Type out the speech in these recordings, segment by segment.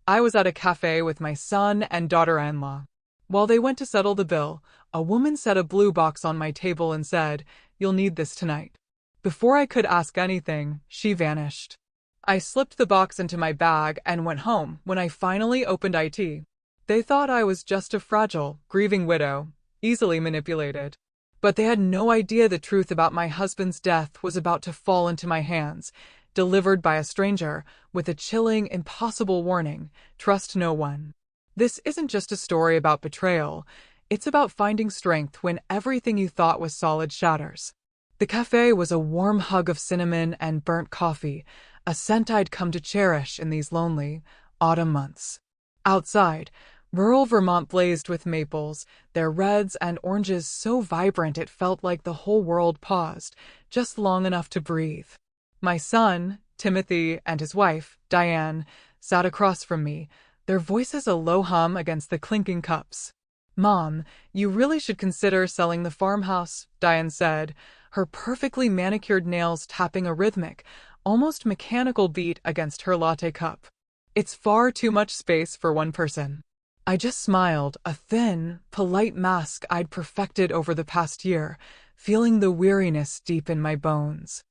I was at a cafe with my son and daughter-in-law. While they went to settle the bill, a woman set a blue box on my table and said, "You'll need this tonight." Before I could ask anything, she vanished. I slipped the box into my bag and went home. When I finally opened it, they thought I was just a fragile, grieving widow, easily manipulated. But they had no idea the truth about my husband's death was about to fall into my hands, delivered by a stranger, with a chilling, impossible warning: trust no one. This isn't just a story about betrayal, it's about finding strength when everything you thought was solid shatters. The cafe was a warm hug of cinnamon and burnt coffee, a scent I'd come to cherish in these lonely, autumn months. Outside, rural Vermont blazed with maples, their reds and oranges so vibrant it felt like the whole world paused, just long enough to breathe. My son, Timothy, and his wife, Diane, sat across from me, their voices a low hum against the clinking cups. "Mom, you really should consider selling the farmhouse," Diane said, her perfectly manicured nails tapping a rhythmic, almost mechanical beat against her latte cup. "It's far too much space for one person." I just smiled, a thin, polite mask I'd perfected over the past year, feeling the weariness deep in my bones.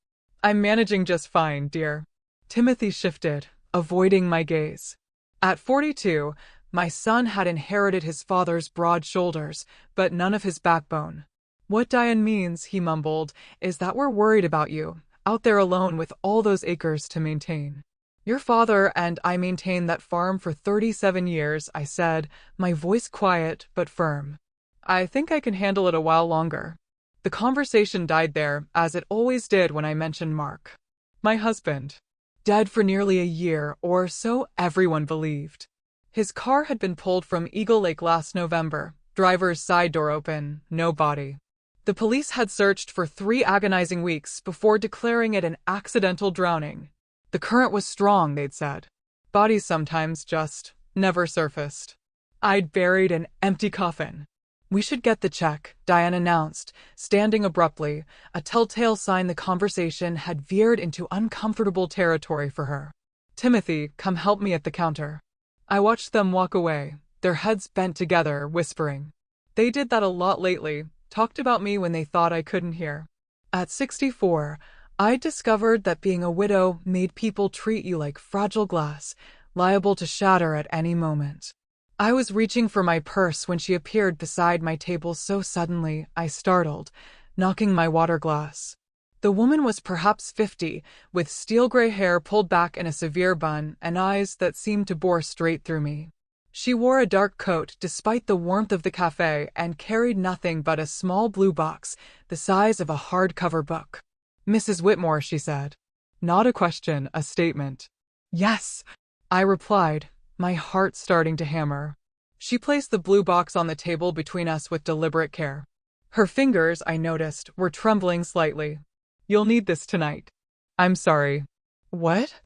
"I'm managing just fine, dear." Timothy shifted, avoiding my gaze. At 42, my son had inherited his father's broad shoulders, but none of his backbone. "What Diane means," he mumbled, "is that we're worried about you, out there alone with all those acres to maintain." "Your father and I maintained that farm for 37 years, I said, my voice quiet but firm. "I think I can handle it a while longer." The conversation died there, as it always did when I mentioned Mark. My husband. Dead for nearly a year, or so everyone believed. His car had been pulled from Eagle Lake last November, driver's side door open, no body. The police had searched for 3 agonizing weeks before declaring it an accidental drowning. The current was strong, they'd said. Bodies sometimes just never surfaced. I'd buried an empty coffin. "We should get the check," Diane announced, standing abruptly, a telltale sign the conversation had veered into uncomfortable territory for her. "Timothy, come help me at the counter." I watched them walk away, their heads bent together, whispering. They did that a lot lately, talked about me when they thought I couldn't hear. At 64, I'd discovered that being a widow made people treat you like fragile glass, liable to shatter at any moment. I was reaching for my purse when she appeared beside my table so suddenly I startled, knocking my water glass. The woman was perhaps 50, with steel-gray hair pulled back in a severe bun and eyes that seemed to bore straight through me. She wore a dark coat despite the warmth of the cafe and carried nothing but a small blue box, the size of a hardcover book. "Mrs. Whitmore," she said. Not a question, a statement. "Yes," I replied, my heart starting to hammer. She placed the blue box on the table between us with deliberate care. Her fingers, I noticed, were trembling slightly. "You'll need this tonight." "I'm sorry." "What?"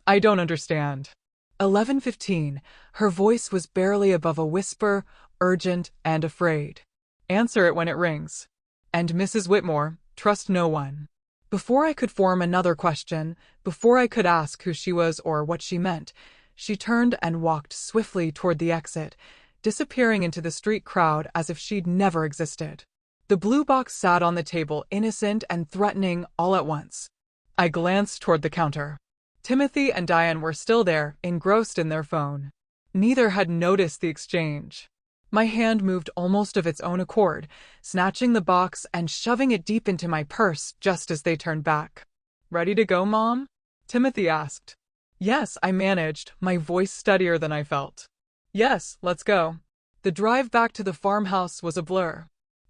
"I don't understand." 11:15, her voice was barely above a whisper, urgent and afraid. "Answer it when it rings. And Mrs. Whitmore, trust no one." Before I could form another question, before I could ask who she was or what she meant, she turned and walked swiftly toward the exit, disappearing into the street crowd as if she'd never existed. The blue box sat on the table, innocent and threatening all at once. I glanced toward the counter. Timothy and Diane were still there, engrossed in their phone. Neither had noticed the exchange. My hand moved almost of its own accord, snatching the box and shoving it deep into my purse just as they turned back. "Ready to go, Mom?" Timothy asked. "Yes," I managed, my voice steadier than I felt. "Yes, let's go." The drive back to the farmhouse was a blur.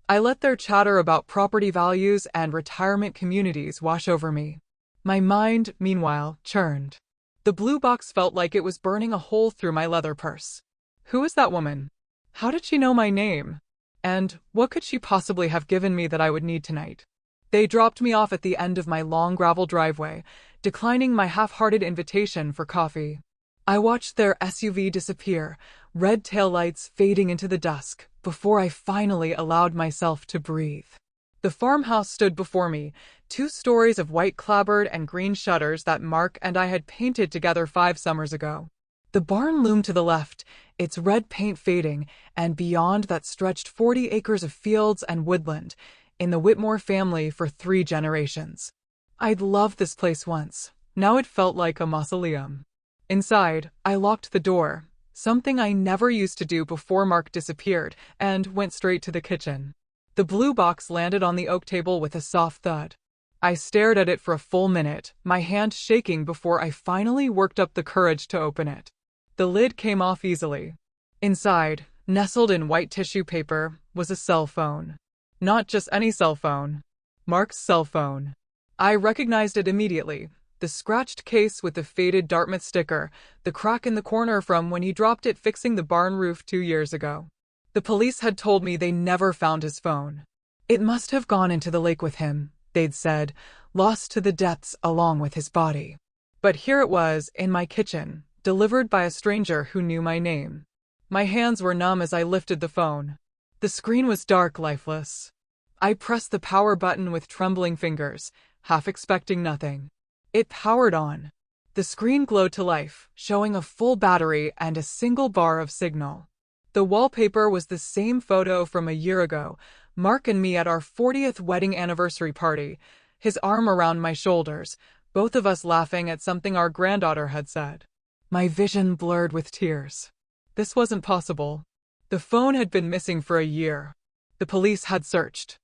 I let their chatter about property values and retirement communities wash over me. My mind, meanwhile, churned. The blue box felt like it was burning a hole through my leather purse. Who was that woman? How did she know my name? And what could she possibly have given me that I would need tonight? They dropped me off at the end of my long gravel driveway, declining my half-hearted invitation for coffee. I watched their SUV disappear, red taillights fading into the dusk, before I finally allowed myself to breathe. The farmhouse stood before me, 2 stories of white clapboard and green shutters that Mark and I had painted together 5 summers ago. The barn loomed to the left, its red paint fading, and beyond that stretched 40 acres of fields and woodland, in the Whitmore family for 3 generations. I'd loved this place once. Now it felt like a mausoleum. Inside, I locked the door, something I never used to do before Mark disappeared, and went straight to the kitchen. The blue box landed on the oak table with a soft thud. I stared at it for a full minute, my hand shaking before I finally worked up the courage to open it. The lid came off easily. Inside, nestled in white tissue paper, was a cell phone. Not just any cell phone. Mark's cell phone. I recognized it immediately. The scratched case with the faded Dartmouth sticker, the crack in the corner from when he dropped it fixing the barn roof 2 years ago. The police had told me they never found his phone. It must have gone into the lake with him, they'd said, lost to the depths along with his body. But here it was, in my kitchen, delivered by a stranger who knew my name. My hands were numb as I lifted the phone. The screen was dark, lifeless. I pressed the power button with trembling fingers, half expecting nothing. It powered on. The screen glowed to life, showing a full battery and a single bar of signal. The wallpaper was the same photo from a year ago, Mark and me at our 40th wedding anniversary party, his arm around my shoulders, both of us laughing at something our granddaughter had said. My vision blurred with tears. This wasn't possible. The phone had been missing for a year. The police had searched.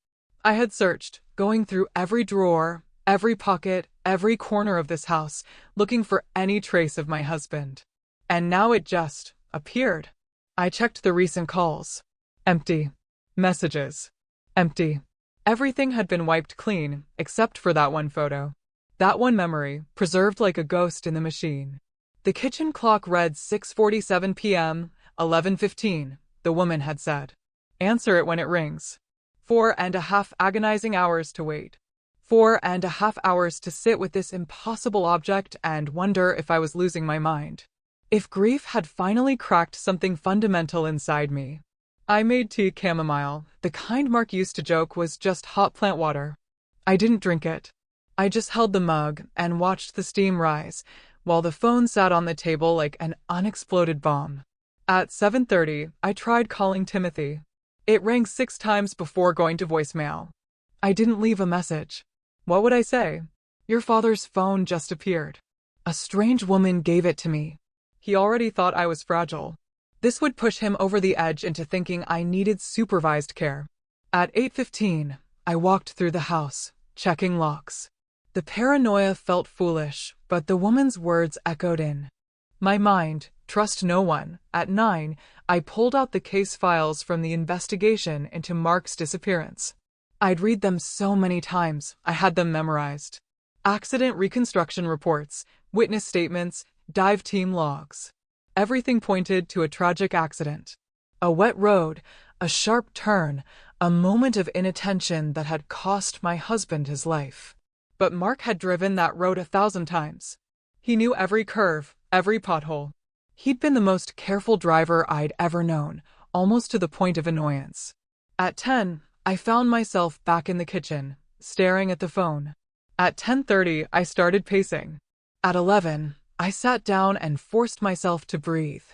I had searched, going through every drawer, every pocket, every corner of this house, looking for any trace of my husband. And now it just appeared. I checked the recent calls. Empty. Messages. Empty. Everything had been wiped clean, except for that one photo. That one memory, preserved like a ghost in the machine. The kitchen clock read 6:47 p.m., 11:15, the woman had said. Answer it when it rings. 4.5 agonizing hours to wait. 4.5 hours to sit with this impossible object and wonder if I was losing my mind. If grief had finally cracked something fundamental inside me. I made tea chamomile, the kind Mark used to joke was just hot plant water. I didn't drink it. I just held the mug and watched the steam rise, while the phone sat on the table like an unexploded bomb. At 7:30, I tried calling Timothy. It rang 6 times before going to voicemail. I didn't leave a message. What would I say? Your father's phone just appeared. A strange woman gave it to me. He already thought I was fragile. This would push him over the edge into thinking I needed supervised care. At 8:15, I walked through the house, checking locks. The paranoia felt foolish, but the woman's words echoed in my mind. Trust no one. At 9, I pulled out the case files from the investigation into Mark's disappearance. I'd read them so many times, I had them memorized. Accident reconstruction reports, witness statements, dive team logs. Everything pointed to a tragic accident. A wet road, a sharp turn, a moment of inattention that had cost my husband his life. But Mark had driven that road 1,000 times. He knew every curve, every pothole. He'd been the most careful driver I'd ever known, almost to the point of annoyance. At 10, I found myself back in the kitchen, staring at the phone. At 10:30, I started pacing. At 11, I sat down and forced myself to breathe.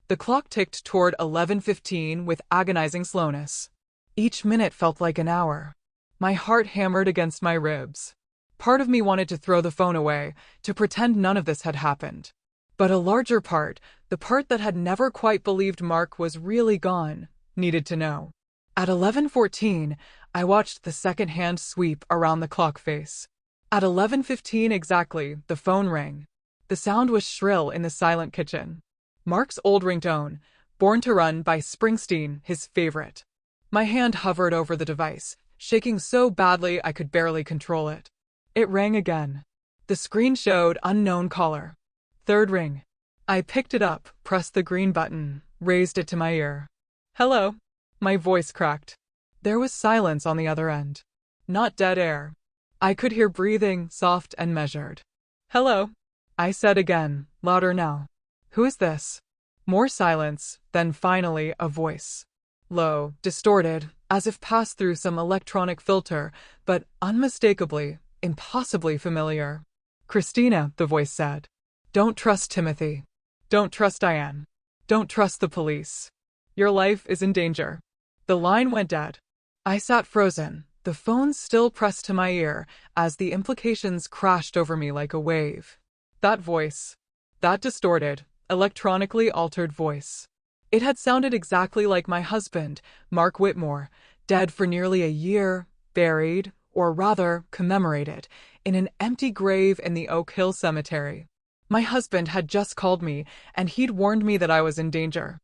The clock ticked toward 11:15 with agonizing slowness. Each minute felt like an hour. My heart hammered against my ribs. Part of me wanted to throw the phone away, to pretend none of this had happened. But a larger part, the part that had never quite believed Mark was really gone, needed to know. At 11:14, I watched the second-hand sweep around the clock face. At 11:15 exactly, the phone rang. The sound was shrill in the silent kitchen. Mark's old ringtone, Born to Run by Springsteen, his favorite. My hand hovered over the device, shaking so badly I could barely control it. It rang again. The screen showed unknown caller. Third ring. I picked it up, pressed the green button, raised it to my ear. Hello. My voice cracked. There was silence on the other end. Not dead air. I could hear breathing, soft and measured. Hello. I said again, louder now. Who is this? More silence, then finally a voice. Low, distorted, as if passed through some electronic filter, but unmistakably, impossibly familiar. Christina, the voice said. Don't trust Timothy. Don't trust Diane. Don't trust the police. Your life is in danger. The line went dead. I sat frozen, the phone still pressed to my ear, as the implications crashed over me like a wave. That voice. That distorted, electronically altered voice. It had sounded exactly like my husband, Mark Whitmore, dead for nearly a year, buried, or rather, commemorated, in an empty grave in the Oak Hill Cemetery. My husband had just called me, and he'd warned me that I was in danger.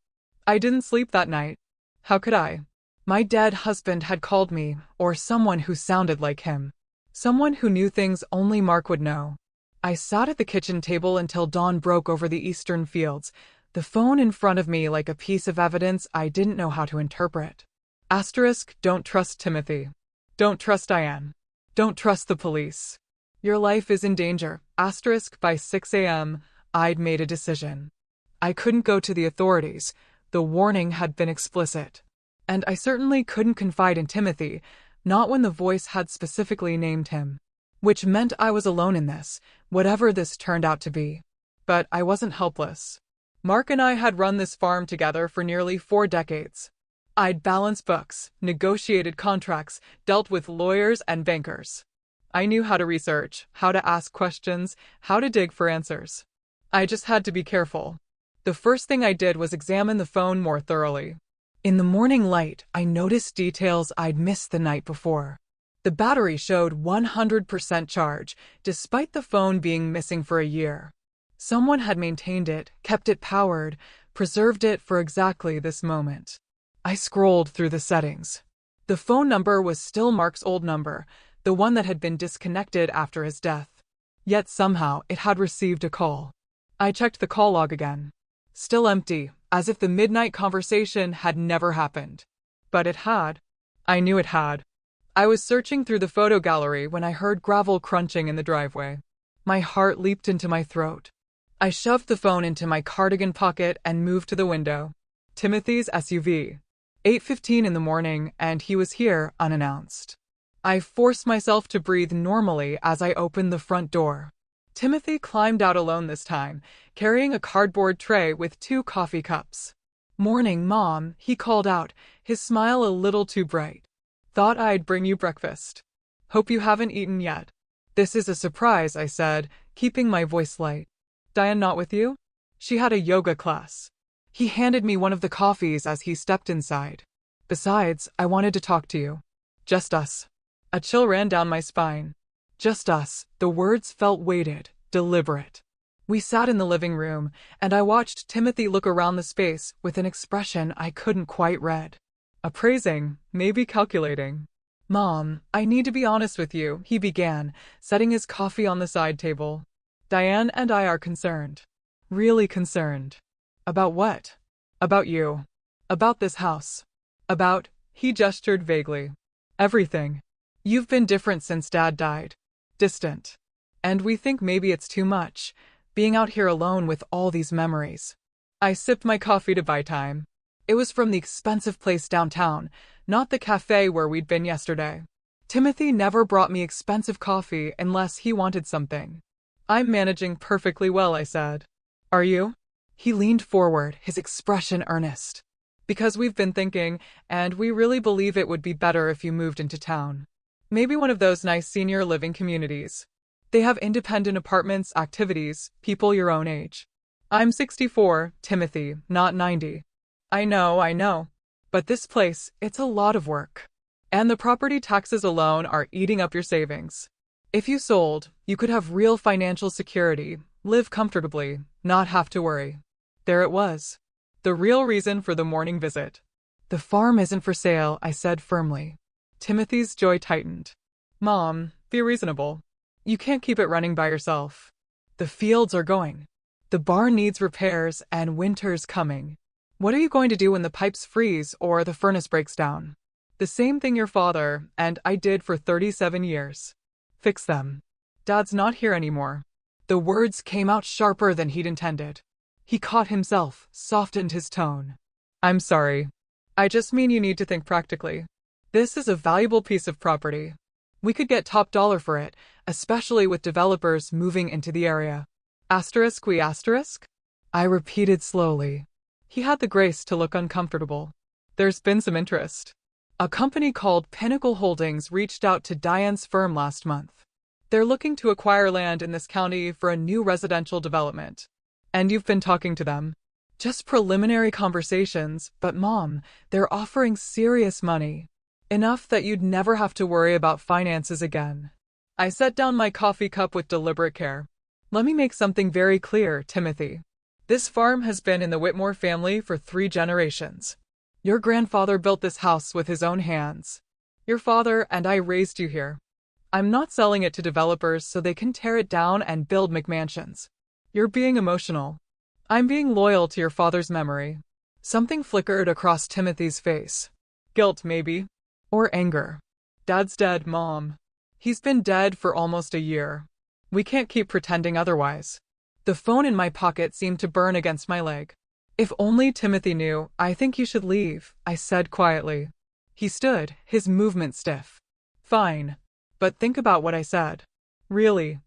I didn't sleep that night. How could I? My dead husband had called me, or someone who sounded like him. Someone who knew things only Mark would know. I sat at the kitchen table until dawn broke over the eastern fields, the phone in front of me like a piece of evidence I didn't know how to interpret. Asterisk, don't trust Timothy. Don't trust Diane. Don't trust the police. Your life is in danger. Asterisk, by 6 a.m., I'd made a decision. I couldn't go to the authorities. The warning had been explicit. And I certainly couldn't confide in Timothy, not when the voice had specifically named him. Which meant I was alone in this, whatever this turned out to be. But I wasn't helpless. Mark and I had run this farm together for nearly 4 decades. I'd balanced books, negotiated contracts, dealt with lawyers and bankers. I knew how to research, how to ask questions, how to dig for answers. I just had to be careful. The first thing I did was examine the phone more thoroughly. In the morning light, I noticed details I'd missed the night before. The battery showed 100% charge, despite the phone being missing for a year. Someone had maintained it, kept it powered, preserved it for exactly this moment. I scrolled through the settings. The phone number was still Mark's old number, the one that had been disconnected after his death. Yet somehow it had received a call. I checked the call log again. Still empty, as if the midnight conversation had never happened. But it had. I knew it had. I was searching through the photo gallery when I heard gravel crunching in the driveway. My heart leaped into my throat. I shoved the phone into my cardigan pocket and moved to the window. Timothy's SUV. 8:15 in the morning, and he was here unannounced. I forced myself to breathe normally as I opened the front door. Timothy climbed out alone this time, carrying a cardboard tray with 2 coffee cups. "Morning, Mom," he called out, his smile a little too bright. "Thought I'd bring you breakfast. Hope you haven't eaten yet." "This is a surprise," I said, keeping my voice light. "Diane not with you? She had a yoga class." He handed me one of the coffees as he stepped inside. "Besides, I wanted to talk to you. Just us." A chill ran down my spine. Just us, the words felt weighted, deliberate. We sat in the living room, and I watched Timothy look around the space with an expression I couldn't quite read. Appraising, maybe calculating. "Mom, I need to be honest with you," he began, setting his coffee on the side table. "Diane and I are concerned. Really concerned." "About what?" "About you. About this house. About," he gestured vaguely, "everything. You've been different since Dad died. Distant. And we think maybe it's too much, being out here alone with all these memories." I sipped my coffee to buy time. It was from the expensive place downtown, not the cafe where we'd been yesterday. Timothy never brought me expensive coffee unless he wanted something. "I'm managing perfectly well," I said. "Are you?" He leaned forward, his expression earnest. "Because we've been thinking, and we really believe it would be better if you moved into town. Maybe one of those nice senior living communities. They have independent apartments, activities, people your own age." "I'm 64, Timothy, not 90. I know. But this place, it's a lot of work. And the property taxes alone are eating up your savings. If you sold, you could have real financial security, live comfortably, not have to worry." There it was. The real reason for the morning visit. "The farm isn't for sale," I said firmly. Timothy's jaw tightened. "Mom, be reasonable. You can't keep it running by yourself. The fields are going. The barn needs repairs, and winter's coming. What are you going to do when the pipes freeze or the furnace breaks down?" "The same thing your father and I did for 37 years. Fix them. Dad's not here anymore." The words came out sharper than he'd intended. He caught himself, softened his tone. "I'm sorry. I just mean you need to think practically. This is a valuable piece of property. We could get top dollar for it, especially with developers moving into the area. Asterisk we asterisk? I repeated slowly. He had the grace to look uncomfortable. There's been some interest. A company called Pinnacle Holdings reached out to Diane's firm last month. They're looking to acquire land in this county for a new residential development. And you've been talking to them? Just preliminary conversations, but Mom, they're offering serious money. Enough that you'd never have to worry about finances again. I set down my coffee cup with deliberate care. Let me make something very clear, Timothy. This farm has been in the Whitmore family for 3 generations. Your grandfather built this house with his own hands. Your father and I raised you here. I'm not selling it to developers so they can tear it down and build McMansions. You're being emotional. I'm being loyal to your father's memory. Something flickered across Timothy's face. Guilt, maybe. Or anger. Dad's dead, Mom. He's been dead for almost a year. We can't keep pretending otherwise. The phone in my pocket seemed to burn against my leg. If only Timothy knew. I think you should leave, I said quietly. He stood, his movement stiff. Fine. But think about what I said. Really.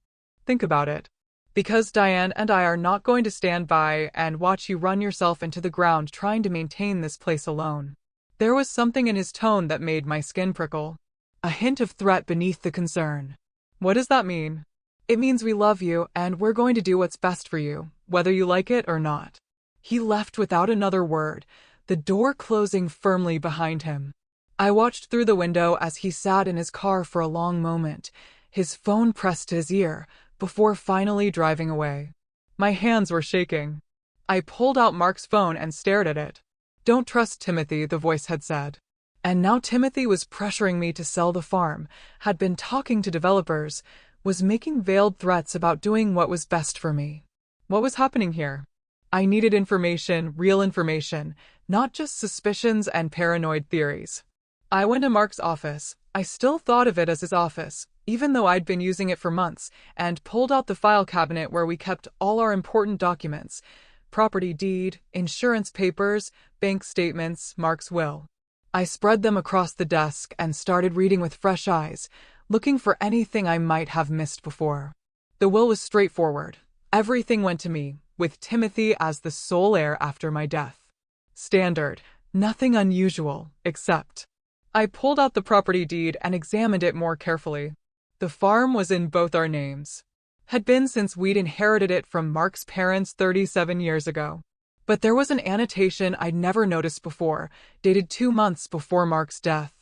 Think about it. Because Diane and I are not going to stand by and watch you run yourself into the ground trying to maintain this place alone. There was something in his tone that made my skin prickle. A hint of threat beneath the concern. What does that mean? It means we love you and we're going to do what's best for you, whether you like it or not. He left without another word, the door closing firmly behind him. I watched through the window as he sat in his car for a long moment, his phone pressed to his ear, before finally driving away. My hands were shaking. I pulled out Mark's phone and stared at it. Don't trust Timothy, the voice had said. And now Timothy was pressuring me to sell the farm, had been talking to developers, was making veiled threats about doing what was best for me. What was happening here? I needed information, real information, not just suspicions and paranoid theories. I went to Mark's office. I still thought of it as his office, even though I'd been using it for months, and pulled out the file cabinet where we kept all our important documents: property deed, insurance papers, bank statements, Mark's will. I spread them across the desk and started reading with fresh eyes, looking for anything I might have missed before. The will was straightforward. Everything went to me, with Timothy as the sole heir after my death. Standard. Nothing unusual, except. I pulled out the property deed and examined it more carefully. The farm was in both our names. Had been since we'd inherited it from Mark's parents 37 years ago. But there was an annotation I'd never noticed before, dated 2 months before Mark's death.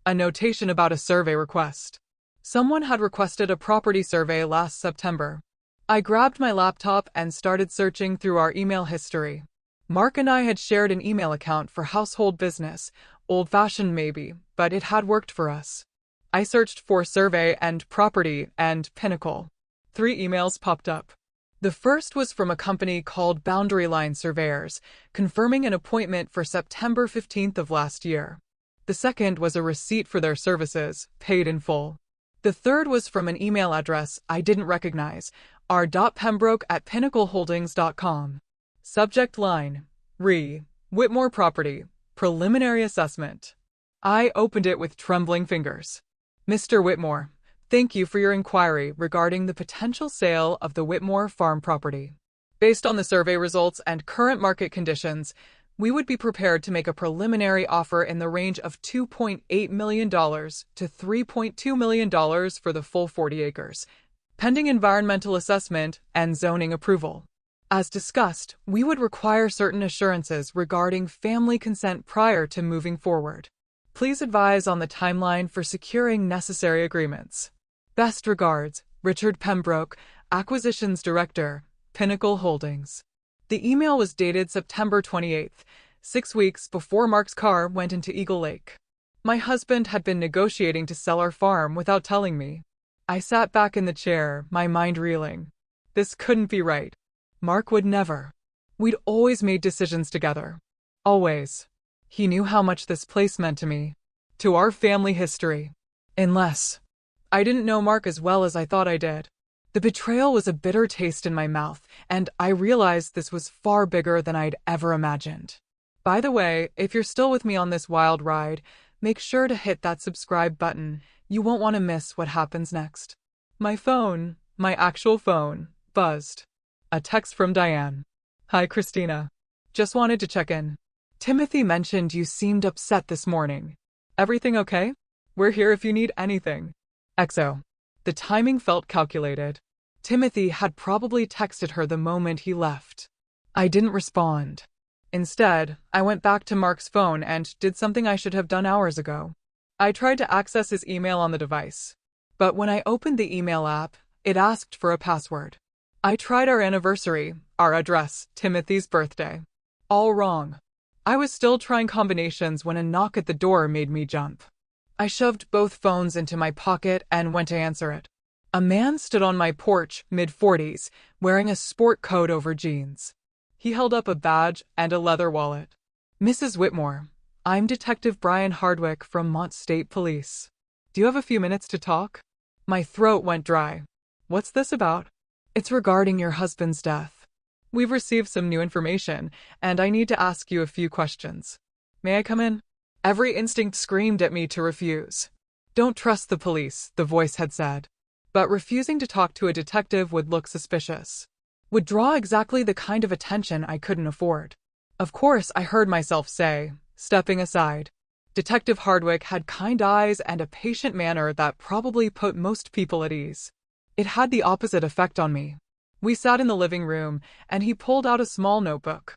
A notation about a survey request. Someone had requested a property survey last September. I grabbed my laptop and started searching through our email history. Mark and I had shared an email account for household business, old-fashioned maybe, but it had worked for us. I searched for survey and property and Pinnacle. 3 emails popped up. The first was from a company called Boundary Line Surveyors, confirming an appointment for September 15th of last year. The second was a receipt for their services, paid in full. The third was from an email address I didn't recognize, r.pembroke@pinnacleholdings.com. Subject line: Whitmore Property, Preliminary Assessment. I opened it with trembling fingers. Mr. Whitmore, thank you for your inquiry regarding the potential sale of the Whitmore farm property. Based on the survey results and current market conditions, we would be prepared to make a preliminary offer in the range of $2.8 million to $3.2 million for the full 40 acres, pending environmental assessment and zoning approval. As discussed, we would require certain assurances regarding family consent prior to moving forward. Please advise on the timeline for securing necessary agreements. Best regards, Richard Pembroke, Acquisitions Director, Pinnacle Holdings. The email was dated September 28th, 6 weeks before Mark's car went into Eagle Lake. My husband had been negotiating to sell our farm without telling me. I sat back in the chair, my mind reeling. This couldn't be right. Mark would never. We'd always made decisions together. Always. He knew how much this place meant to me. To our family history. Unless. I didn't know Mark as well as I thought I did. The betrayal was a bitter taste in my mouth, and I realized this was far bigger than I'd ever imagined. By the way, if you're still with me on this wild ride, make sure to hit that subscribe button. You won't want to miss what happens next. My phone, my actual phone, buzzed. A text from Diane. Hi, Christina. Just wanted to check in. Timothy mentioned you seemed upset this morning. Everything okay? We're here if you need anything. XO. The timing felt calculated. Timothy had probably texted her the moment he left. I didn't respond. Instead, I went back to Mark's phone and did something I should have done hours ago. I tried to access his email on the device. But when I opened the email app, it asked for a password. I tried our anniversary, our address, Timothy's birthday. All wrong. I was still trying combinations when a knock at the door made me jump. I shoved both phones into my pocket and went to answer it. A man stood on my porch, mid-40s, wearing a sport coat over jeans. He held up a badge and a leather wallet. Mrs. Whitmore, I'm Detective Brian Hardwick from Mont State Police. Do you have a few minutes to talk? My throat went dry. What's this about? It's regarding your husband's death. We've received some new information, and I need to ask you a few questions. May I come in? Every instinct screamed at me to refuse. Don't trust the police, the voice had said. But refusing to talk to a detective would look suspicious. Would draw exactly the kind of attention I couldn't afford. Of course, I heard myself say, stepping aside. Detective Hardwick had kind eyes and a patient manner that probably put most people at ease. It had the opposite effect on me. We sat in the living room, and he pulled out a small notebook.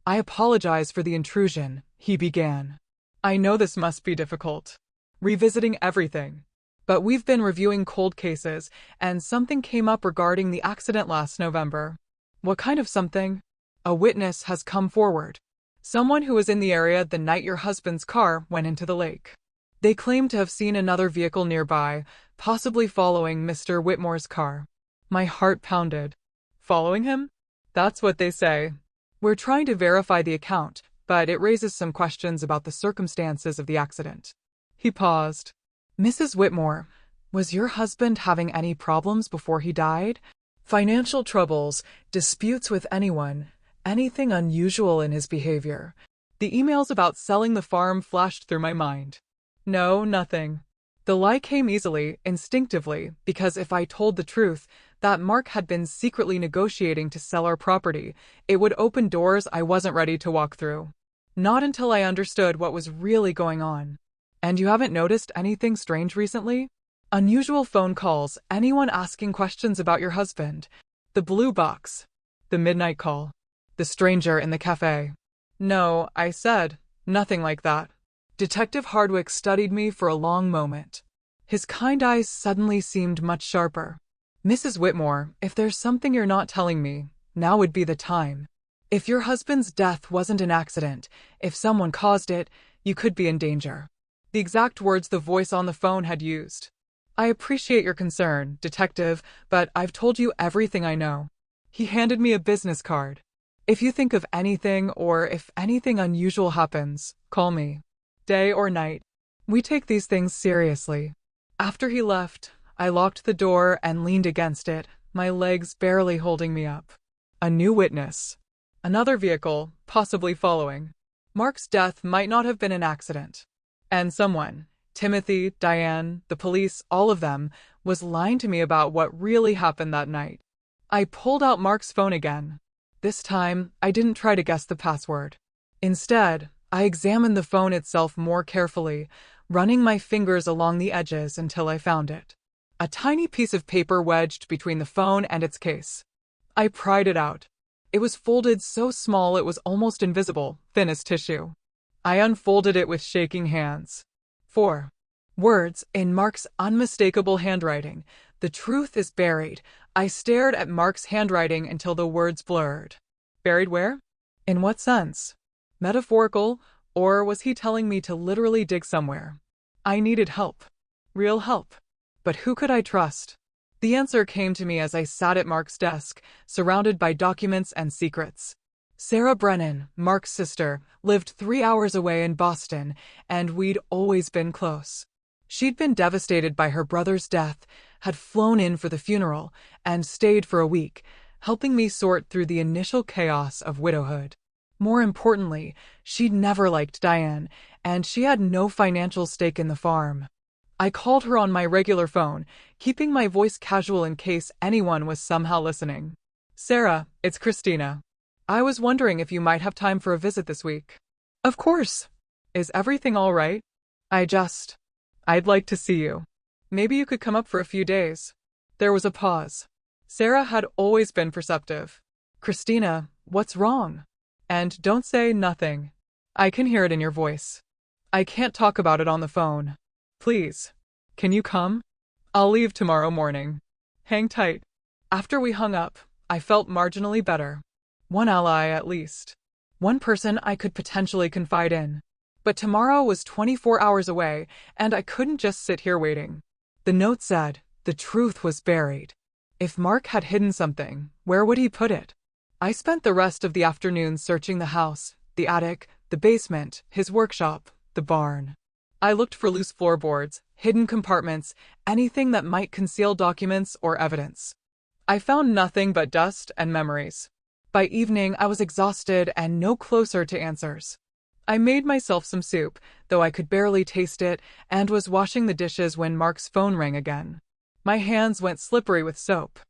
I apologize for the intrusion, he began. I know this must be difficult. Revisiting everything. But we've been reviewing cold cases, and something came up regarding the accident last November. What kind of something? A witness has come forward. Someone who was in the area the night your husband's car went into the lake. They claim to have seen another vehicle nearby, possibly following Mr. Whitmore's car. My heart pounded. Following him? That's what they say. We're trying to verify the account, but it raises some questions about the circumstances of the accident. He paused. Mrs. Whitmore, was your husband having any problems before he died? Financial troubles, disputes with anyone, anything unusual in his behavior? The emails about selling the farm flashed through my mind. No, nothing. The lie came easily, instinctively, because if I told the truth, that Mark had been secretly negotiating to sell our property, it would open doors I wasn't ready to walk through. Not until I understood what was really going on. And you haven't noticed anything strange recently? Unusual phone calls, anyone asking questions about your husband, the blue box, the midnight call, the stranger in the cafe. No, I said, nothing like that. Detective Hardwick studied me for a long moment. His kind eyes suddenly seemed much sharper. Mrs. Whitmore, if there's something you're not telling me, now would be the time. If your husband's death wasn't an accident, if someone caused it, you could be in danger. The exact words the voice on the phone had used. I appreciate your concern, Detective, but I've told you everything I know. He handed me a business card. If you think of anything or if anything unusual happens, call me. Day or night. We take these things seriously. After he left, I locked the door and leaned against it, my legs barely holding me up. A new witness. Another vehicle, possibly following. Mark's death might not have been an accident. And someone, Timothy, Diane, the police, all of them, was lying to me about what really happened that night. I pulled out Mark's phone again. This time, I didn't try to guess the password. Instead, I examined the phone itself more carefully, running my fingers along the edges until I found it. A tiny piece of paper wedged between the phone and its case. I pried it out. It was folded so small it was almost invisible, thin as tissue. I unfolded it with shaking hands. 4 words in Mark's unmistakable handwriting. The truth is buried. I stared at Mark's handwriting until the words blurred. Buried where? In what sense? Metaphorical, or was he telling me to literally dig somewhere? I needed help. Real help. But who could I trust? The answer came to me as I sat at Mark's desk, surrounded by documents and secrets. Sarah Brennan, Mark's sister, lived 3 hours away in Boston, and we'd always been close. She'd been devastated by her brother's death, had flown in for the funeral, and stayed for a week, helping me sort through the initial chaos of widowhood. More importantly, she'd never liked Diane, and she had no financial stake in the farm. I called her on my regular phone, keeping my voice casual in case anyone was somehow listening. Sarah, it's Christina. I was wondering if you might have time for a visit this week. Of course. Is everything all right? I'd like to see you. Maybe you could come up for a few days. There was a pause. Sarah had always been perceptive. Christina, what's wrong? And don't say nothing. I can hear it in your voice. I can't talk about it on the phone. Please. Can you come? I'll leave tomorrow morning. Hang tight. After we hung up, I felt marginally better. One ally at least. One person I could potentially confide in. But tomorrow was 24 hours away, and I couldn't just sit here waiting. The note said, the truth was buried. If Mark had hidden something, where would he put it? I spent the rest of the afternoon searching the house, the attic, the basement, his workshop, the barn. I looked for loose floorboards, hidden compartments, anything that might conceal documents or evidence. I found nothing but dust and memories. By evening, I was exhausted and no closer to answers. I made myself some soup, though I could barely taste it, and was washing the dishes when Mark's phone rang again. My hands went slippery with soap.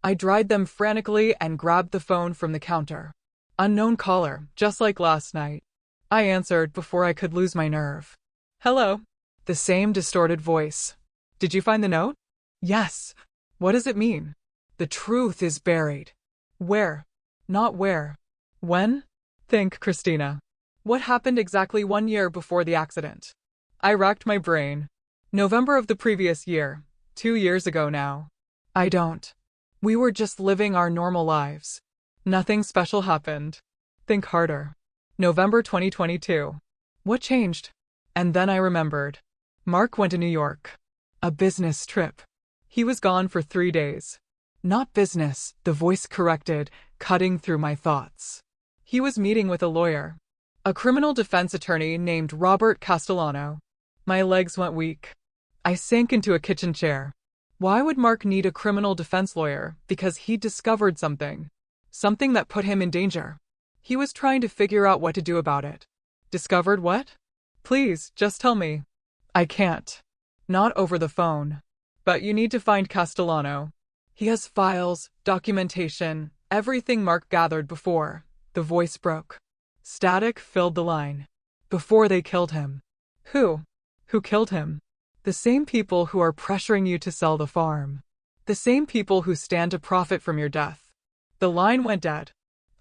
I dried them frantically and grabbed the phone from the counter. Unknown caller, just like last night. I answered before I could lose my nerve. Hello. The same distorted voice. Did you find the note? Yes. What does it mean? The truth is buried. Where? Not where. When? Think, Christina. What happened exactly 1 year before the accident? I racked my brain. November of the previous year. 2 years ago now. I don't. We were just living our normal lives. Nothing special happened. Think harder. November 2022. What changed? And then I remembered. Mark went to New York. A business trip. He was gone for 3 days. Not business, the voice corrected, cutting through my thoughts. He was meeting with a lawyer. A criminal defense attorney named Robert Castellano. My legs went weak. I sank into a kitchen chair. Why would Mark need a criminal defense lawyer? Because he'd discovered something. Something that put him in danger. He was trying to figure out what to do about it. Discovered what? Please, just tell me. I can't. Not over the phone. But you need to find Castellano. He has files, documentation, everything Mark gathered before. The voice broke. Static filled the line. Before they killed him. Who? Who killed him? The same people who are pressuring you to sell the farm. The same people who stand to profit from your death. The line went dead.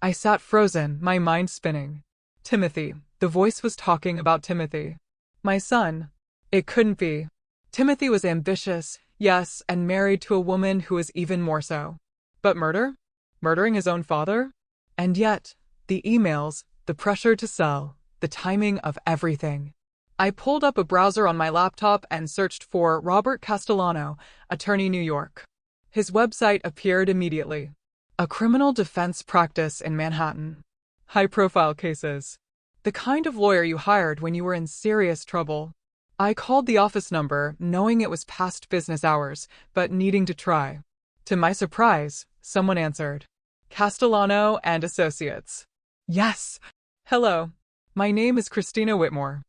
I sat frozen, my mind spinning. Timothy. The voice was talking about Timothy. My son. It couldn't be. Timothy was ambitious, yes, and married to a woman who was even more so. But murder? Murdering his own father? And yet, the emails, the pressure to sell, the timing of everything. I pulled up a browser on my laptop and searched for Robert Castellano, attorney New York. His website appeared immediately. A criminal defense practice in Manhattan. High-profile cases. The kind of lawyer you hired when you were in serious trouble. I called the office number, knowing it was past business hours, but needing to try. To my surprise, someone answered. Castellano and Associates. Yes. Hello. My name is Christina Whitmore.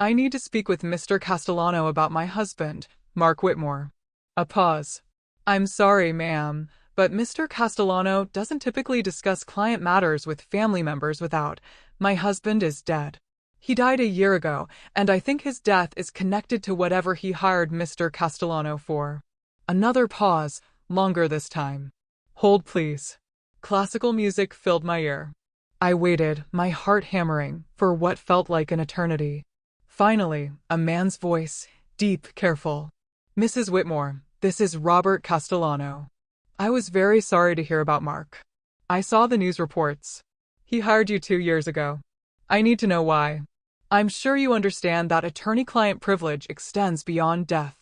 I need to speak with Mr. Castellano about my husband, Mark Whitmore. A pause. I'm sorry, ma'am, but Mr. Castellano doesn't typically discuss client matters with family members without, my husband is dead. He died a year ago, and I think his death is connected to whatever he hired Mr. Castellano for. Another pause, longer this time. Hold, please. Classical music filled my ear. I waited, my heart hammering, for what felt like an eternity. Finally, a man's voice, deep, careful. Mrs. Whitmore, this is Robert Castellano. I was very sorry to hear about Mark. I saw the news reports. He hired you 2 years ago. I need to know why. I'm sure you understand that attorney-client privilege extends beyond death.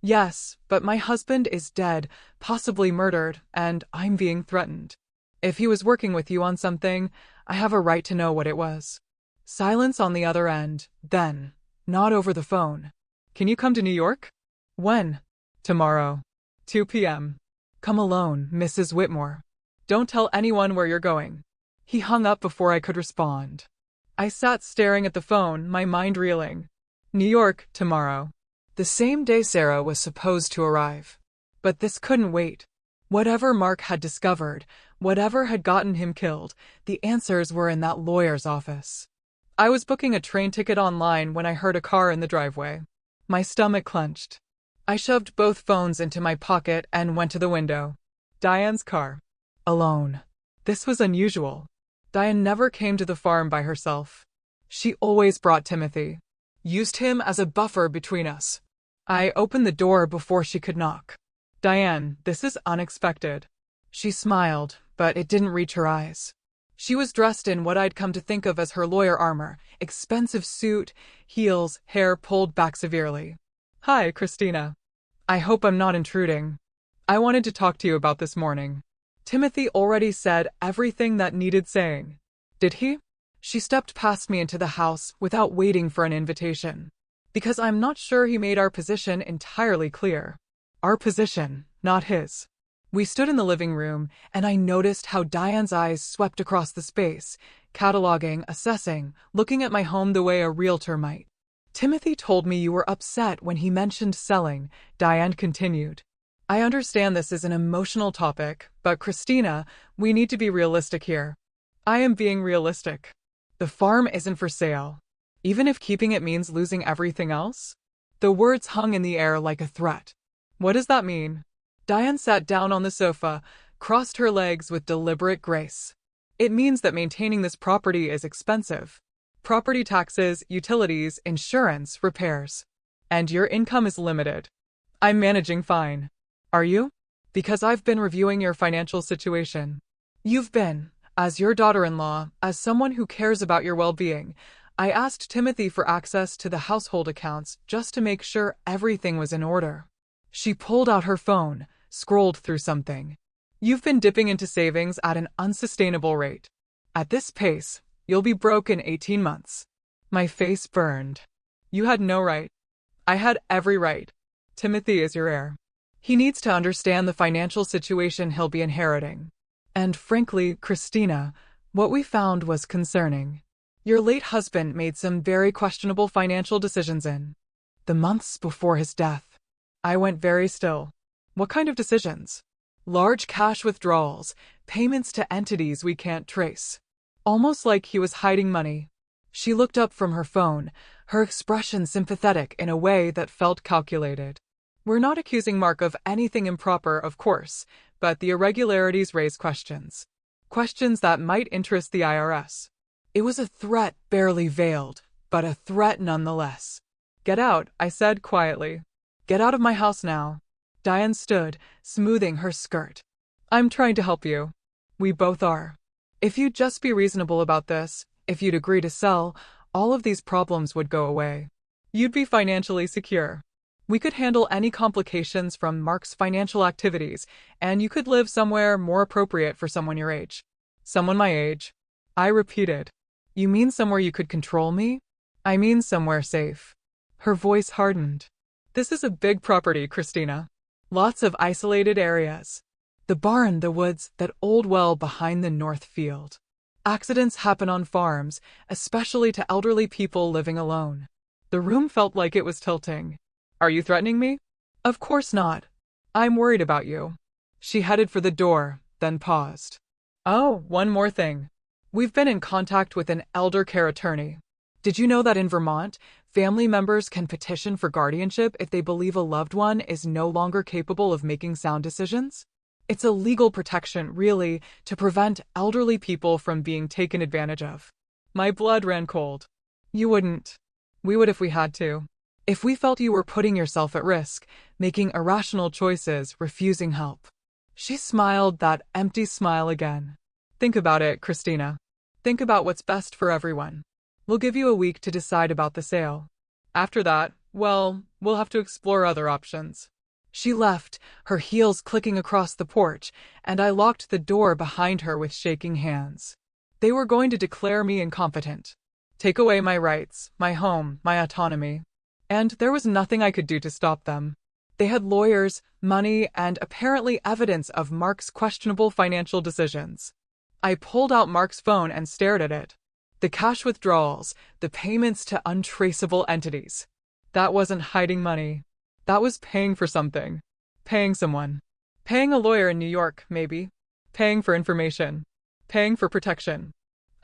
Yes, but my husband is dead, possibly murdered, and I'm being threatened. If he was working with you on something, I have a right to know what it was. Silence on the other end, then. Not over the phone. Can you come to New York? When? Tomorrow. 2 p.m. Come alone, Mrs. Whitmore. Don't tell anyone where you're going. He hung up before I could respond. I sat staring at the phone, my mind reeling. New York, tomorrow. The same day Sarah was supposed to arrive. But this couldn't wait. Whatever Mark had discovered, Whatever had gotten him killed, the answers were in that lawyer's office. I was booking a train ticket online when I heard a car in the driveway. My stomach clenched. I shoved both phones into my pocket and went to the window. Diane's car. Alone. This was unusual. Diane never came to the farm by herself. She always brought Timothy. Used him as a buffer between us. I opened the door before she could knock. Diane, this is unexpected. She smiled, but it didn't reach her eyes. She was dressed in what I'd come to think of as her lawyer armor, expensive suit, heels, hair pulled back severely. Hi, Christina. I hope I'm not intruding. I wanted to talk to you about this morning. Timothy already said everything that needed saying. Did he? She stepped past me into the house without waiting for an invitation. Because I'm not sure he made our position entirely clear. Our position, not his. We stood in the living room, and I noticed how Diane's eyes swept across the space, cataloging, assessing, looking at my home the way a realtor might. Timothy told me you were upset when he mentioned selling, Diane continued. I understand this is an emotional topic, but Christina, we need to be realistic here. I am being realistic. The farm isn't for sale. Even if keeping it means losing everything else? The words hung in the air like a threat. What does that mean? Diane sat down on the sofa, crossed her legs with deliberate grace. It means that maintaining this property is expensive. Property taxes, utilities, insurance, repairs. And your income is limited. I'm managing fine. Are you? Because I've been reviewing your financial situation. You've been, as your daughter-in-law, as someone who cares about your well-being. I asked Timothy for access to the household accounts just to make sure everything was in order. She pulled out her phone, scrolled through something. You've been dipping into savings at an unsustainable rate. At this pace, you'll be broke in 18 months. My face burned. You had no right. I had every right. Timothy is your heir. He needs to understand the financial situation he'll be inheriting. And frankly, Christina, what we found was concerning. Your late husband made some very questionable financial decisions in the months before his death. I went very still. What kind of decisions? Large cash withdrawals, payments to entities we can't trace. Almost like he was hiding money. She looked up from her phone, her expression sympathetic in a way that felt calculated. We're not accusing Mark of anything improper, of course, but the irregularities raise questions. Questions that might interest the IRS. It was a threat barely veiled, but a threat nonetheless. Get out, I said quietly. Get out of my house now. Diane stood, smoothing her skirt. I'm trying to help you. We both are. If you'd just be reasonable about this, if you'd agree to sell, all of these problems would go away. You'd be financially secure. We could handle any complications from Mark's financial activities, and you could live somewhere more appropriate for someone your age. Someone my age. I repeated. You mean somewhere you could control me? I mean somewhere safe. Her voice hardened. This is a big property, Christina. Lots of isolated areas. The barn, the woods, that old well behind the north field. Accidents happen on farms, especially to elderly people living alone. The room felt like it was tilting. Are you threatening me? Of course not. I'm worried about you. She headed for the door, then paused. Oh, one more thing. We've been in contact with an elder care attorney. Did you know that in Vermont, family members can petition for guardianship if they believe a loved one is no longer capable of making sound decisions? It's a legal protection, really, to prevent elderly people from being taken advantage of. My blood ran cold. You wouldn't. We would if we had to. If we felt you were putting yourself at risk, making irrational choices, refusing help. She smiled that empty smile again. Think about it, Christina. Think about what's best for everyone. We'll give you a week to decide about the sale. After that, well, we'll have to explore other options. She left, her heels clicking across the porch, and I locked the door behind her with shaking hands. They were going to declare me incompetent. Take away my rights, my home, my autonomy. And there was nothing I could do to stop them. They had lawyers, money, and apparently evidence of Mark's questionable financial decisions. I pulled out Mark's phone and stared at it. The cash withdrawals, the payments to untraceable entities. That wasn't hiding money. That was paying for something. Paying someone. Paying a lawyer in New York, maybe. Paying for information. Paying for protection.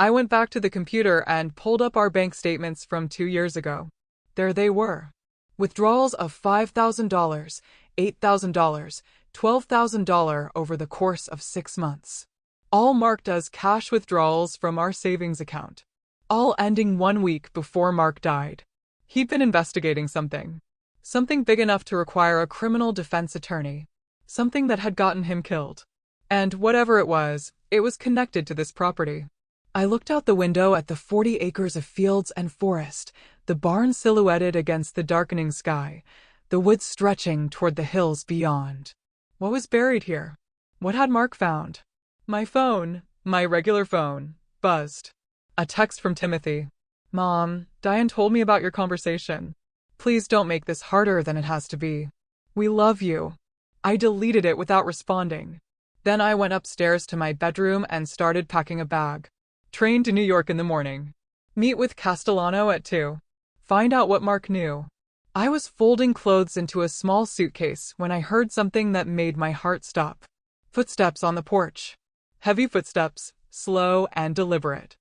I went back to the computer and pulled up our bank statements from 2 years ago. There they were. Withdrawals of $5,000, $8,000, $12,000 over the course of 6 months. All marked as cash withdrawals from our savings account. All ending 1 week before Mark died. He'd been investigating something. Something big enough to require a criminal defense attorney. Something that had gotten him killed. And whatever it was connected to this property. I looked out the window at the 40 acres of fields and forest, the barn silhouetted against the darkening sky, the woods stretching toward the hills beyond. What was buried here? What had Mark found? My phone, my regular phone, buzzed. A text from Timothy. Mom, Diane told me about your conversation. Please don't make this harder than it has to be. We love you. I deleted it without responding. Then I went upstairs to my bedroom and started packing a bag. Train to New York in the morning. Meet with Castellano at 2. Find out what Mark knew. I was folding clothes into a small suitcase when I heard something that made my heart stop. Footsteps on the porch. Heavy footsteps, slow and deliberate.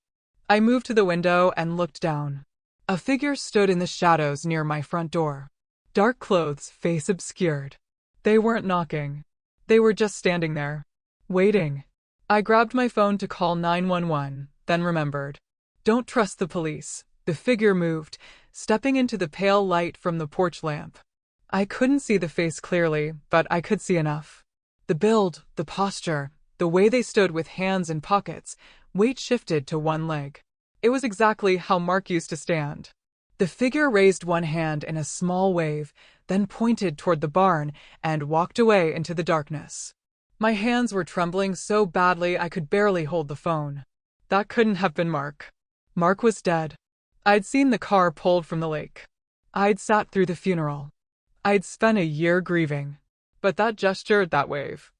I moved to the window and looked down. A figure stood in the shadows near my front door. Dark clothes, face obscured. They weren't knocking. They were just standing there. Waiting. I grabbed my phone to call 911, then remembered. Don't trust the police. The figure moved, stepping into the pale light from the porch lamp. I couldn't see the face clearly, but I could see enough. The build, the posture, the way they stood with hands in pockets, weight shifted to one leg. It was exactly how Mark used to stand. The figure raised one hand in a small wave, then pointed toward the barn and walked away into the darkness. My hands were trembling so badly I could barely hold the phone. That couldn't have been Mark. Mark was dead. I'd seen the car pulled from the lake. I'd sat through the funeral. I'd spent a year grieving. But that gesture, that wave.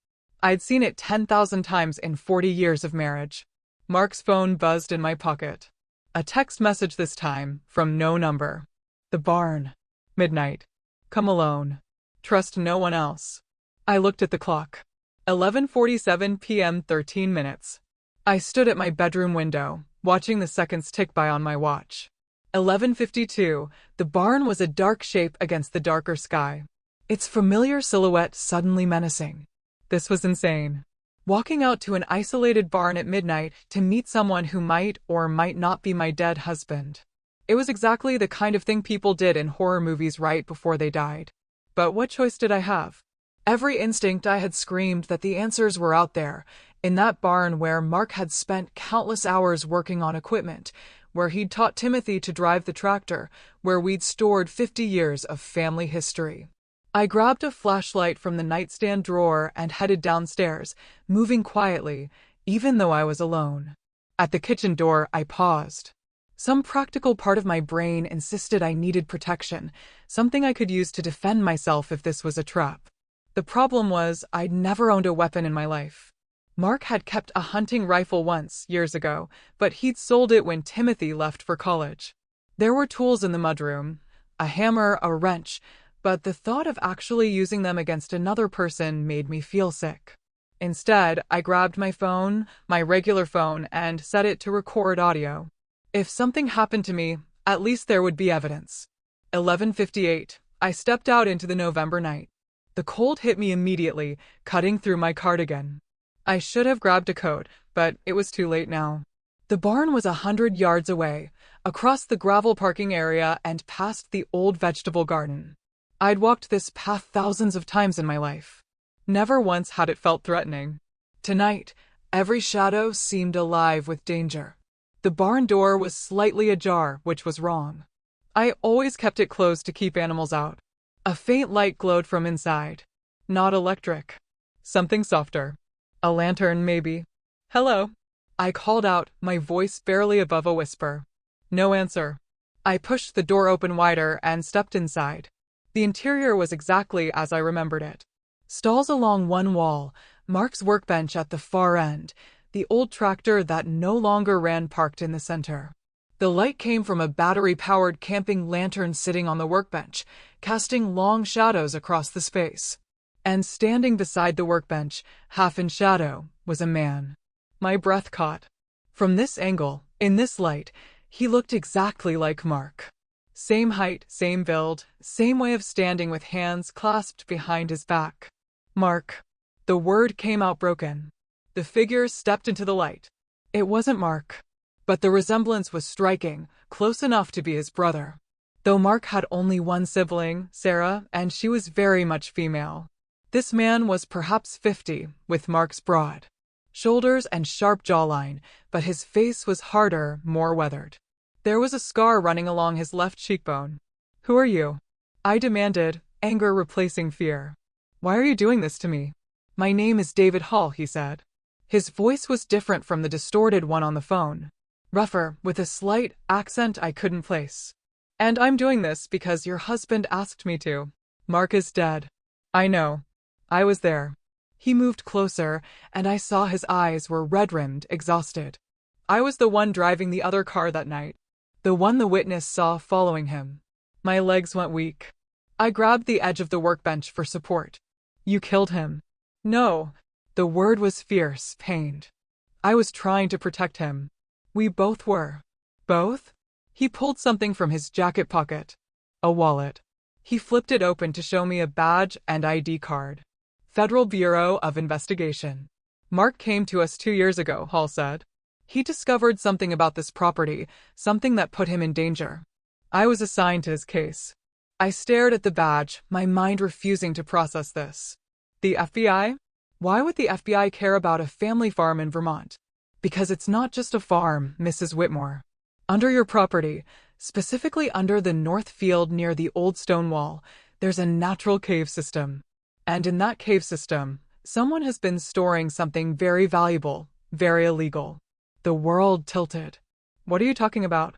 I'd seen it 10,000 times in 40 years of marriage. Mark's phone buzzed in my pocket. A text message this time, from no number. The barn. Midnight. Come alone. Trust no one else. I looked at the clock. 11:47 p.m. 13 minutes. I stood at my bedroom window, watching the seconds tick by on my watch. 11:52, the barn was a dark shape against the darker sky. Its familiar silhouette suddenly menacing. This was insane. Walking out to an isolated barn at midnight to meet someone who might or might not be my dead husband. It was exactly the kind of thing people did in horror movies right before they died. But what choice did I have? Every instinct I had screamed that the answers were out there, in that barn where Mark had spent countless hours working on equipment, where he'd taught Timothy to drive the tractor, where we'd stored 50 years of family history. I grabbed a flashlight from the nightstand drawer and headed downstairs, moving quietly, even though I was alone. At the kitchen door, I paused. Some practical part of my brain insisted I needed protection, something I could use to defend myself if this was a trap. The problem was, I'd never owned a weapon in my life. Mark had kept a hunting rifle once, years ago, but he'd sold it when Timothy left for college. There were tools in the mudroom, a hammer, a wrench, but the thought of actually using them against another person made me feel sick. Instead, I grabbed my phone, my regular phone, and set it to record audio. If something happened to me, at least there would be evidence. 11:58, I stepped out into the November night. The cold hit me immediately, cutting through my cardigan. I should have grabbed a coat, but it was too late now. The barn was 100 yards away, across the gravel parking area and past the old vegetable garden. I'd walked this path thousands of times in my life. Never once had it felt threatening. Tonight, every shadow seemed alive with danger. The barn door was slightly ajar, which was wrong. I always kept it closed to keep animals out. A faint light glowed from inside. Not electric. Something softer. A lantern, maybe. Hello. I called out, my voice barely above a whisper. No answer. I pushed the door open wider and stepped inside. The interior was exactly as I remembered it. Stalls along one wall, Mark's workbench at the far end, the old tractor that no longer ran parked in the center. The light came from a battery-powered camping lantern sitting on the workbench, casting long shadows across the space. And standing beside the workbench, half in shadow, was a man. My breath caught. From this angle, in this light, he looked exactly like Mark. Same height, same build, same way of standing with hands clasped behind his back. Mark. The word came out broken. The figure stepped into the light. It wasn't Mark. But the resemblance was striking, close enough to be his brother. Though Mark had only one sibling, Sarah, and she was very much female. This man was perhaps 50, with Mark's broad shoulders and sharp jawline, but his face was harder, more weathered. There was a scar running along his left cheekbone. "Who are you?" I demanded, anger replacing fear. "Why are you doing this to me?" "My name is David Hall," he said. His voice was different from the distorted one on the phone. Rougher, with a slight accent I couldn't place. "And I'm doing this because your husband asked me to. Mark is dead." "I know. I was there." He moved closer, and I saw his eyes were red-rimmed, exhausted. "I was the one driving the other car that night. The one the witness saw following him." My legs went weak. I grabbed the edge of the workbench for support. "You killed him." "No." The word was fierce, pained. "I was trying to protect him." "We both were." "Both?" He pulled something from his jacket pocket. A wallet. He flipped it open to show me a badge and ID card. Federal Bureau of Investigation. "Mark came to us 2 years ago," Hall said. "He discovered something about this property, something that put him in danger. I was assigned to his case." I stared at the badge, my mind refusing to process this. The FBI? Why would the FBI care about a family farm in Vermont? Because it's not just a farm, Mrs. Whitmore. Under your property, specifically under the north field near the old stone wall, there's a natural cave system. And in that cave system, someone has been storing something very valuable, very illegal. The world tilted. "What are you talking about?"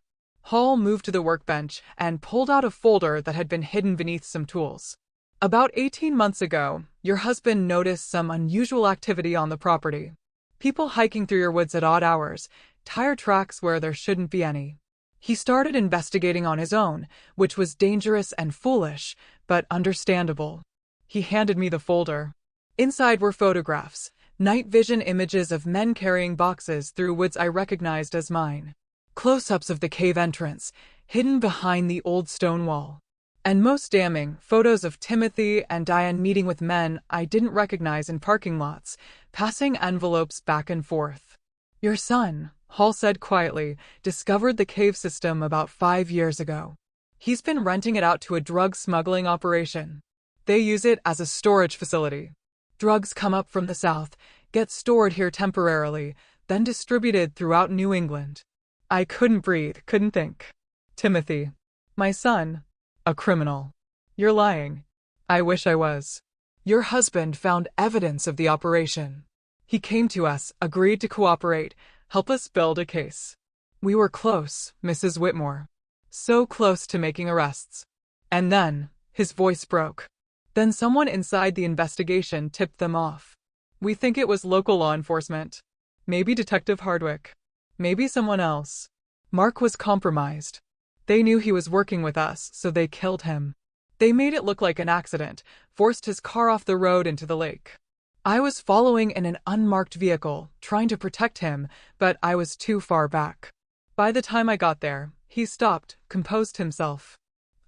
Hall moved to the workbench and pulled out a folder that had been hidden beneath some tools. "About 18 months ago, your husband noticed some unusual activity on the property. People hiking through your woods at odd hours, tire tracks where there shouldn't be any. He started investigating on his own, which was dangerous and foolish, but understandable." He handed me the folder. Inside were photographs, night vision images of men carrying boxes through woods I recognized as mine. Close-ups of the cave entrance, hidden behind the old stone wall. And most damning, photos of Timothy and Diane meeting with men I didn't recognize in parking lots, passing envelopes back and forth. "Your son," Hall said quietly, "discovered the cave system about 5 years ago. He's been renting it out to a drug smuggling operation. They use it as a storage facility. Drugs come up from the south, get stored here temporarily, then distributed throughout New England." I couldn't breathe, couldn't think. "Timothy. My son. A criminal." "You're lying." "I wish I was." "Your husband found evidence of the operation. He came to us, agreed to cooperate, help us build a case. We were close, Mrs. Whitmore. So close to making arrests. And then," his voice broke. "Then someone inside the investigation tipped them off. We think it was local law enforcement. Maybe Detective Hardwick. Maybe someone else. Mark was compromised. They knew he was working with us, so they killed him. They made it look like an accident, forced his car off the road into the lake. I was following in an unmarked vehicle, trying to protect him, but I was too far back. By the time I got there, he stopped, composed himself.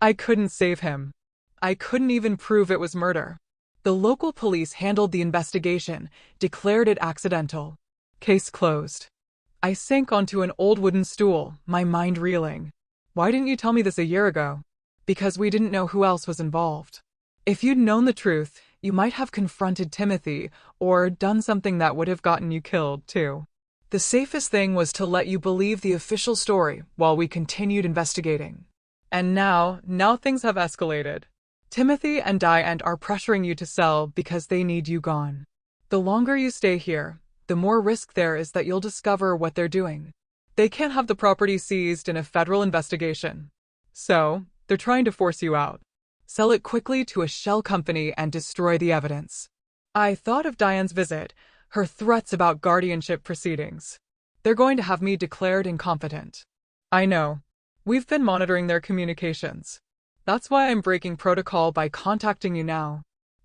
I couldn't save him. I couldn't even prove it was murder. The local police handled the investigation, declared it accidental. Case closed." I sank onto an old wooden stool, my mind reeling. "Why didn't you tell me this a year ago?" "Because we didn't know who else was involved. If you'd known the truth, you might have confronted Timothy, or done something that would have gotten you killed, too. The safest thing was to let you believe the official story while we continued investigating. And now things have escalated. Timothy and Diane are pressuring you to sell because they need you gone. The longer you stay here, the more risk there is that you'll discover what they're doing. They can't have the property seized in a federal investigation. So, they're trying to force you out. Sell it quickly to a shell company and destroy the evidence." I thought of Diane's visit, her threats about guardianship proceedings. They're going to have me declared incompetent. "I know. We've been monitoring their communications. That's why I'm breaking protocol by contacting you now.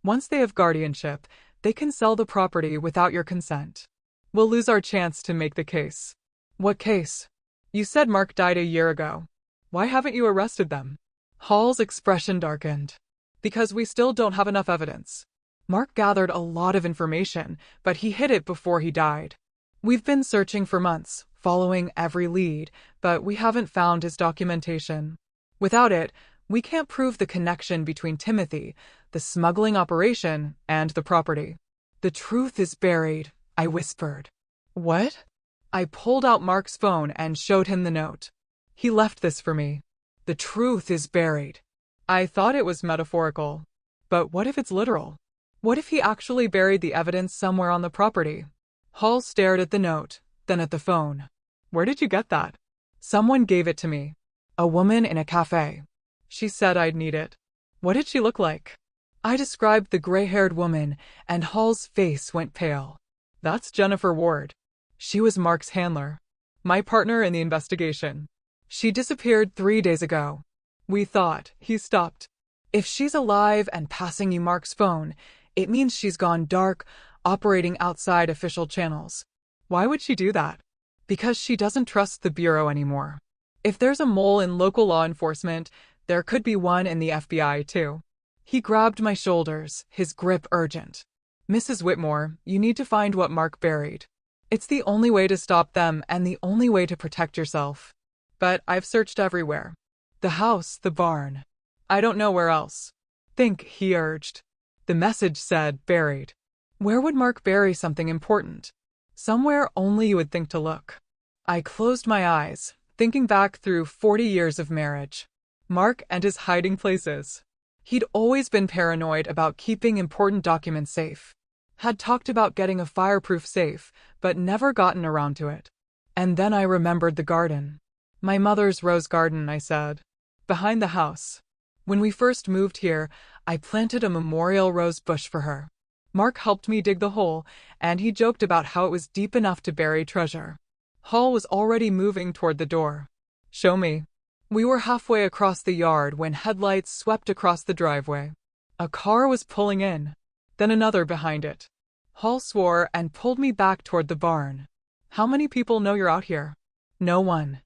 Once they have guardianship, they can sell the property without your consent. We'll lose our chance to make the case. What case? You said Mark died a year ago. Why haven't you arrested them? Hall's expression darkened. Because we still don't have enough evidence. Mark gathered a lot of information, but he hid it before he died. We've been searching for months, following every lead, but we haven't found his documentation. Without it, we can't prove the connection between Timothy, the smuggling operation, and the property. The truth is buried, I whispered. What? I pulled out Mark's phone and showed him the note. He left this for me. The truth is buried. I thought it was metaphorical. But what if it's literal? What if he actually buried the evidence somewhere on the property? Hall stared at the note, then at the phone. Where did you get that? Someone gave it to me. A woman in a cafe. She said I'd need it. What did she look like? I described the gray-haired woman, and Hall's face went pale. That's Jennifer Ward. She was Mark's handler. My partner in the investigation. She disappeared 3 days ago. We thought. He stopped. If she's alive and passing you Mark's phone, it means she's gone dark, operating outside official channels. Why would she do that? Because she doesn't trust the Bureau anymore. If there's a mole in local law enforcement, there could be one in the FBI too. He grabbed my shoulders, his grip urgent. Mrs. Whitmore, you need to find what Mark buried. It's the only way to stop them and the only way to protect yourself. But I've searched everywhere. The house, the barn. I don't know where else. Think, he urged. The message said, buried. Where would Mark bury something important? Somewhere only you would think to look. I closed my eyes, thinking back through 40 years of marriage. Mark and his hiding places. He'd always been paranoid about keeping important documents safe. Had talked about getting a fireproof safe, but never gotten around to it. And then I remembered the garden. My mother's rose garden, I said. Behind the house. When we first moved here, I planted a memorial rose bush for her. Mark helped me dig the hole, and he joked about how it was deep enough to bury treasure. Hall was already moving toward the door. Show me. We were halfway across the yard when headlights swept across the driveway. A car was pulling in, then another behind it. Hall swore and pulled me back toward the barn. How many people know you're out here? No one.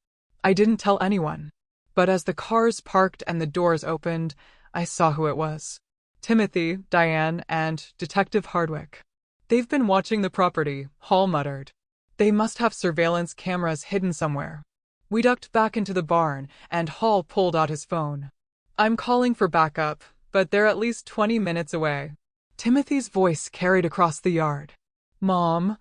I didn't tell anyone. But as the cars parked and the doors opened, I saw who it was. Timothy, Diane, and Detective Hardwick. They've been watching the property, Hall muttered. They must have surveillance cameras hidden somewhere. We ducked back into the barn, and Hall pulled out his phone. I'm calling for backup, but they're at least 20 minutes away. Timothy's voice carried across the yard. Mom,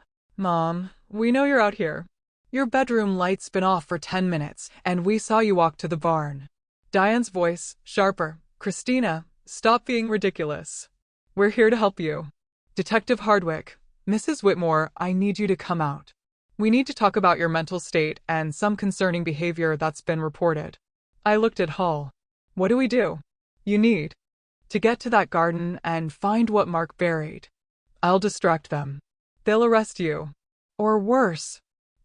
we know you're out here. Your bedroom light's been off for 10 minutes, and we saw you walk to the barn. Diane's voice, sharper. Christina, stop being ridiculous. We're here to help you. Detective Hardwick, Mrs. Whitmore, I need you to come out. We need to talk about your mental state and some concerning behavior that's been reported. I looked at Hall. What do we do? You need to get to that garden and find what Mark buried. I'll distract them. They'll arrest you. Or worse.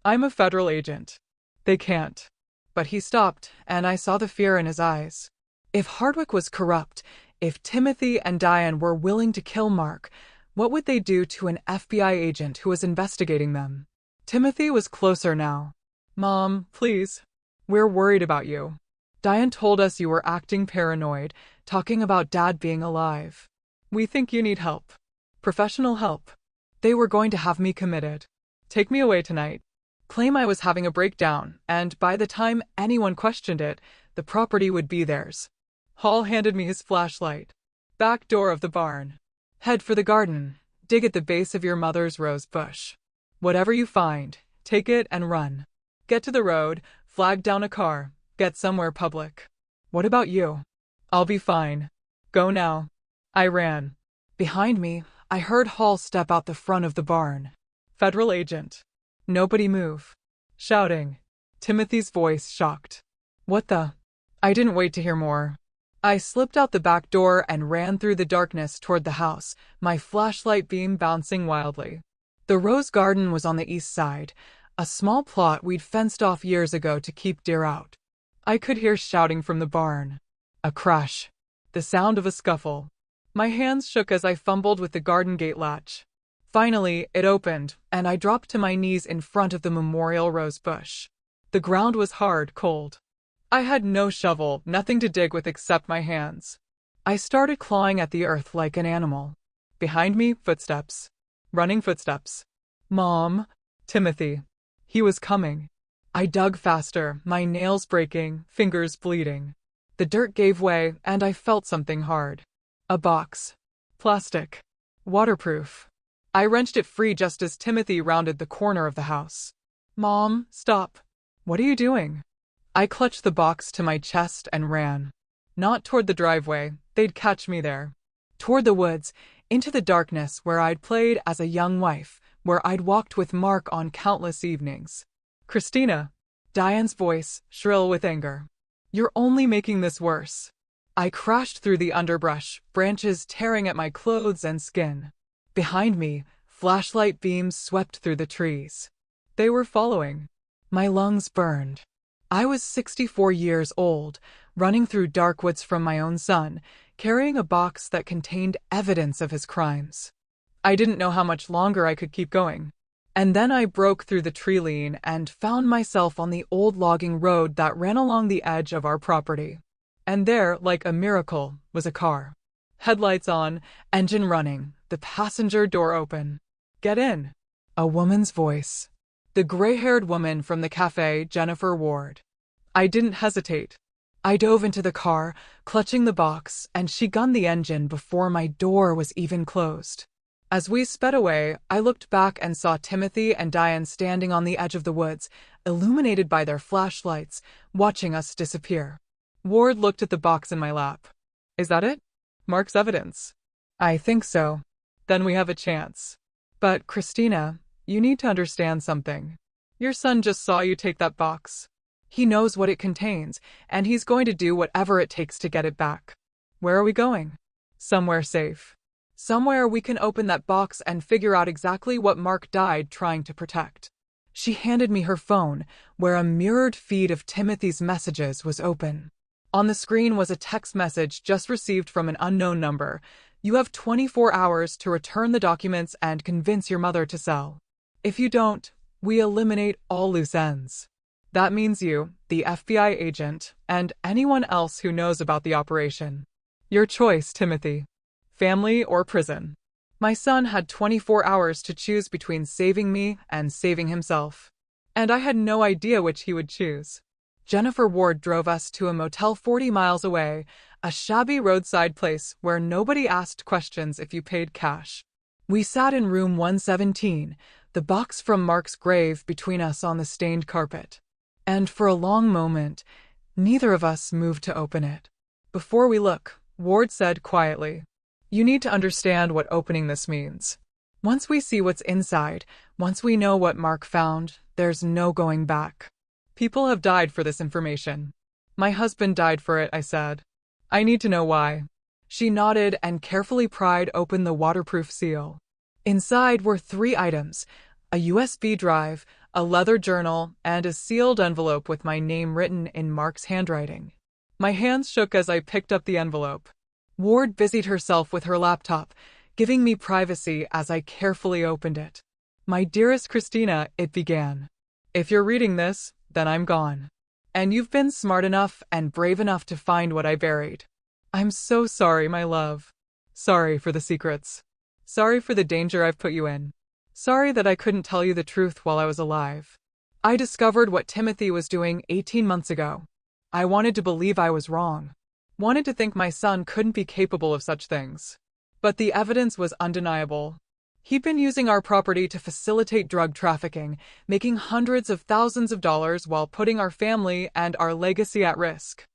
I'm a federal agent. They can't. But he stopped, and I saw the fear in his eyes. If Hardwick was corrupt, if Timothy and Diane were willing to kill Mark, what would they do to an FBI agent who was investigating them? Timothy was closer now. Mom, please. We're worried about you. Diane told us you were acting paranoid, talking about Dad being alive. We think you need help. Professional help. They were going to have me committed. Take me away tonight. Claim I was having a breakdown, and by the time anyone questioned it, the property would be theirs. Hall handed me his flashlight. Back door of the barn. Head for the garden. Dig at the base of your mother's rose bush. Whatever you find, take it and run. Get to the road, flag down a car, get somewhere public. What about you? I'll be fine. Go now. I ran. Behind me, I heard Hall step out the front of the barn. Federal agent. Nobody move. Shouting. Timothy's voice shocked. What the? I didn't wait to hear more. I slipped out the back door and ran through the darkness toward the house, my flashlight beam bouncing wildly. The rose garden was on the east side, a small plot we'd fenced off years ago to keep deer out. I could hear shouting from the barn. A crash. The sound of a scuffle. My hands shook as I fumbled with the garden gate latch. Finally, it opened, and I dropped to my knees in front of the memorial rose bush. The ground was hard, cold. I had no shovel, nothing to dig with except my hands. I started clawing at the earth like an animal. Behind me, footsteps. Running footsteps. Mom. Timothy. He was coming. I dug faster, my nails breaking, fingers bleeding. The dirt gave way, and I felt something hard. A box. Plastic. Waterproof. I wrenched it free just as Timothy rounded the corner of the house. Mom, stop. What are you doing? I clutched the box to my chest and ran. Not toward the driveway, they'd catch me there. Toward the woods, into the darkness where I'd played as a young wife, where I'd walked with Mark on countless evenings. Christina. Diane's voice, shrill with anger. You're only making this worse. I crashed through the underbrush, branches tearing at my clothes and skin. Behind me, flashlight beams swept through the trees. They were following. My lungs burned. I was 64 years old, running through dark woods from my own son, carrying a box that contained evidence of his crimes. I didn't know how much longer I could keep going. And then I broke through the tree line and found myself on the old logging road that ran along the edge of our property. And there, like a miracle, was a car. Headlights on, engine running, the passenger door open. Get in. A woman's voice. The gray-haired woman from the cafe, Jennifer Ward. I didn't hesitate. I dove into the car, clutching the box, and she gunned the engine before my door was even closed. As we sped away, I looked back and saw Timothy and Diane standing on the edge of the woods, illuminated by their flashlights, watching us disappear. Ward looked at the box in my lap. Is that it? Mark's evidence. I think so. Then we have a chance. But, Christina, you need to understand something. Your son just saw you take that box. He knows what it contains, and he's going to do whatever it takes to get it back. Where are we going? Somewhere safe. Somewhere we can open that box and figure out exactly what Mark died trying to protect. She handed me her phone, where a mirrored feed of Timothy's messages was open. On the screen was a text message just received from an unknown number. You have 24 hours to return the documents and convince your mother to sell. If you don't, we eliminate all loose ends. That means you, the FBI agent, and anyone else who knows about the operation. Your choice, Timothy. Family or prison. My son had 24 hours to choose between saving me and saving himself. And I had no idea which he would choose. Jennifer Ward drove us to a motel 40 miles away, a shabby roadside place where nobody asked questions if you paid cash. We sat in room 117, the box from Mark's grave between us on the stained carpet. And for a long moment, neither of us moved to open it. Before we look, Ward said quietly, you need to understand what opening this means. Once we see what's inside, once we know what Mark found, there's no going back. People have died for this information. My husband died for it, I said. I need to know why. She nodded and carefully pried open the waterproof seal. Inside were 3 items, a USB drive, a leather journal, and a sealed envelope with my name written in Mark's handwriting. My hands shook as I picked up the envelope. Ward busied herself with her laptop, giving me privacy as I carefully opened it. My dearest Christina, it began. If you're reading this, then I'm gone. And you've been smart enough and brave enough to find what I buried. I'm so sorry, my love. Sorry for the secrets. Sorry for the danger I've put you in. Sorry that I couldn't tell you the truth while I was alive. I discovered what Timothy was doing 18 months ago. I wanted to believe I was wrong. Wanted to think my son couldn't be capable of such things. But the evidence was undeniable. He'd been using our property to facilitate drug trafficking, making hundreds of thousands of dollars while putting our family and our legacy at risk.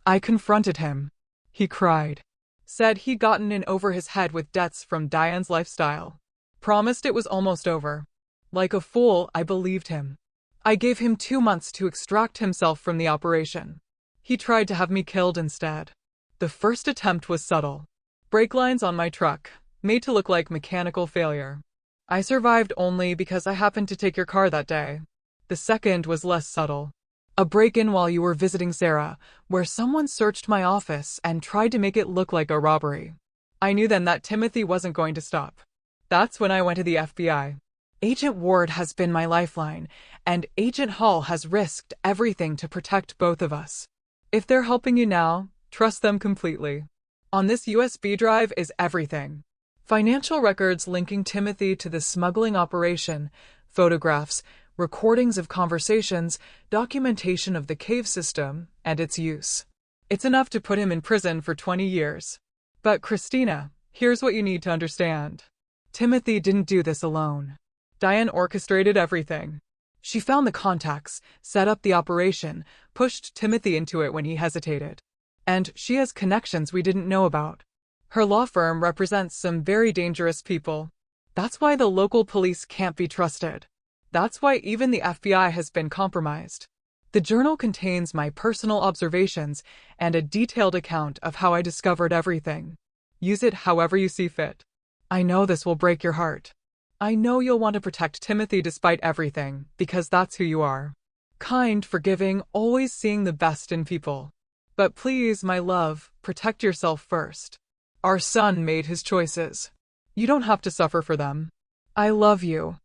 I confronted him. He cried. Said he'd gotten in over his head with debts from Diane's lifestyle. Promised it was almost over. Like a fool, I believed him. I gave him 2 months to extract himself from the operation. He tried to have me killed instead. The first attempt was subtle. Brake lines on my truck, made to look like mechanical failure. I survived only because I happened to take your car that day. The second was less subtle. A break-in while you were visiting Sarah, where someone searched my office and tried to make it look like a robbery. I knew then that Timothy wasn't going to stop. That's when I went to the FBI. Agent Ward has been my lifeline, and Agent Hall has risked everything to protect both of us. If they're helping you now, trust them completely. On this USB drive is everything. Financial records linking Timothy to the smuggling operation, photographs, recordings of conversations, documentation of the cave system, and its use. It's enough to put him in prison for 20 years. But Christina, here's what you need to understand. Timothy didn't do this alone. Diane orchestrated everything. She found the contacts, set up the operation, pushed Timothy into it when he hesitated. And she has connections we didn't know about. Her law firm represents some very dangerous people. That's why the local police can't be trusted. That's why even the FBI has been compromised. The journal contains my personal observations and a detailed account of how I discovered everything. Use it however you see fit. I know this will break your heart. I know you'll want to protect Timothy despite everything, because that's who you are. Kind, forgiving, always seeing the best in people. But please, my love, protect yourself first. Our son made his choices. You don't have to suffer for them. I love you.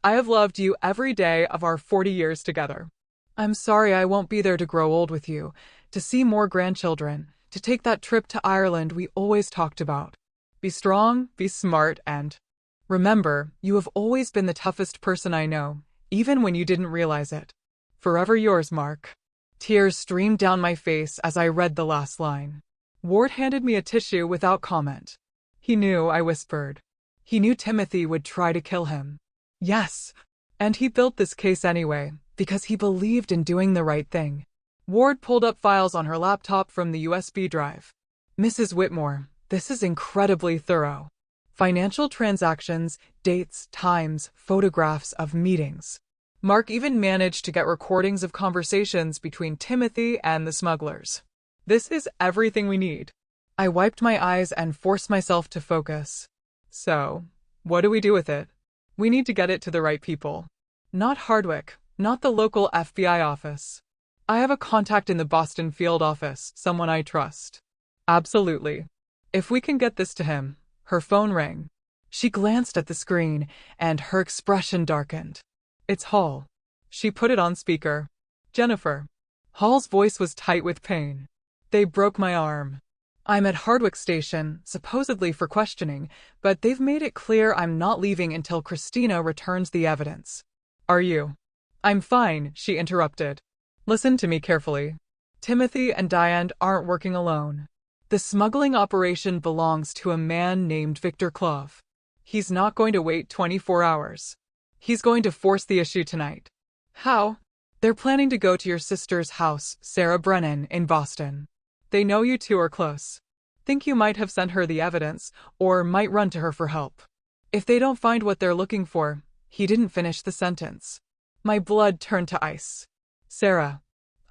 I have loved you every day of our 40 years together. I'm sorry I won't be there to grow old with you, to see more grandchildren, to take that trip to Ireland we always talked about. Be strong, be smart, and remember, you have always been the toughest person I know, even when you didn't realize it. Forever yours, Mark. Tears streamed down my face as I read the last line. Ward handed me a tissue without comment. He knew, I whispered. He knew Timothy would try to kill him. Yes. And he built this case anyway, because he believed in doing the right thing. Ward pulled up files on her laptop from the USB drive. Mrs. Whitmore, this is incredibly thorough. Financial transactions, dates, times, photographs of meetings. Mark even managed to get recordings of conversations between Timothy and the smugglers. This is everything we need. I wiped my eyes and forced myself to focus. So, what do we do with it? We need to get it to the right people. Not Hardwick, not the local FBI office. I have a contact in the Boston field office, someone I trust. Absolutely. If we can get this to him. Her phone rang. She glanced at the screen, and her expression darkened. It's Hall. She put it on speaker. Jennifer. Hall's voice was tight with pain. They broke my arm. I'm at Hardwick Station, supposedly for questioning, but they've made it clear I'm not leaving until Christina returns the evidence. Are you? I'm fine, she interrupted. Listen to me carefully. Timothy and Diane aren't working alone. The smuggling operation belongs to a man named Victor Clove. He's not going to wait 24 hours. He's going to force the issue tonight. How? They're planning to go to your sister's house, Sarah Brennan, in Boston. They know you two are close. Think you might have sent her the evidence, or might run to her for help. If they don't find what they're looking for, he didn't finish the sentence. My blood turned to ice. Sarah.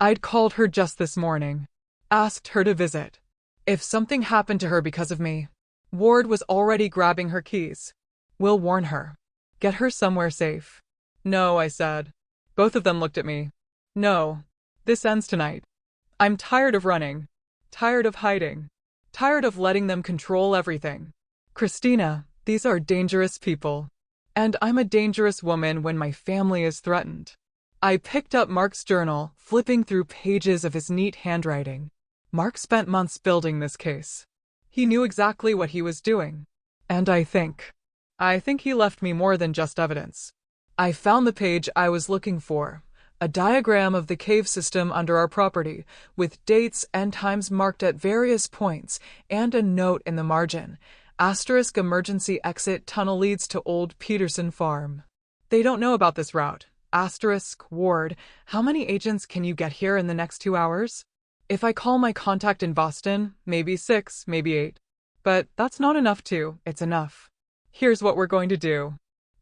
I'd called her just this morning. Asked her to visit. If something happened to her because of me. Ward was already grabbing her keys. We'll warn her. Get her somewhere safe. No, I said. Both of them looked at me. No. This ends tonight. I'm tired of running. Tired of hiding. Tired of letting them control everything. Christina, these are dangerous people. And I'm a dangerous woman when my family is threatened. I picked up Mark's journal, flipping through pages of his neat handwriting. Mark spent months building this case. He knew exactly what he was doing. And I think he left me more than just evidence. I found the page I was looking for. A diagram of the cave system under our property, with dates and times marked at various points, and a note in the margin. Asterisk emergency exit tunnel leads to Old Peterson Farm. They don't know about this route. Asterisk Ward, how many agents can you get here in the next 2 hours? If I call my contact in Boston, maybe 6, maybe 8. But that's not enough too, it's enough. Here's what we're going to do.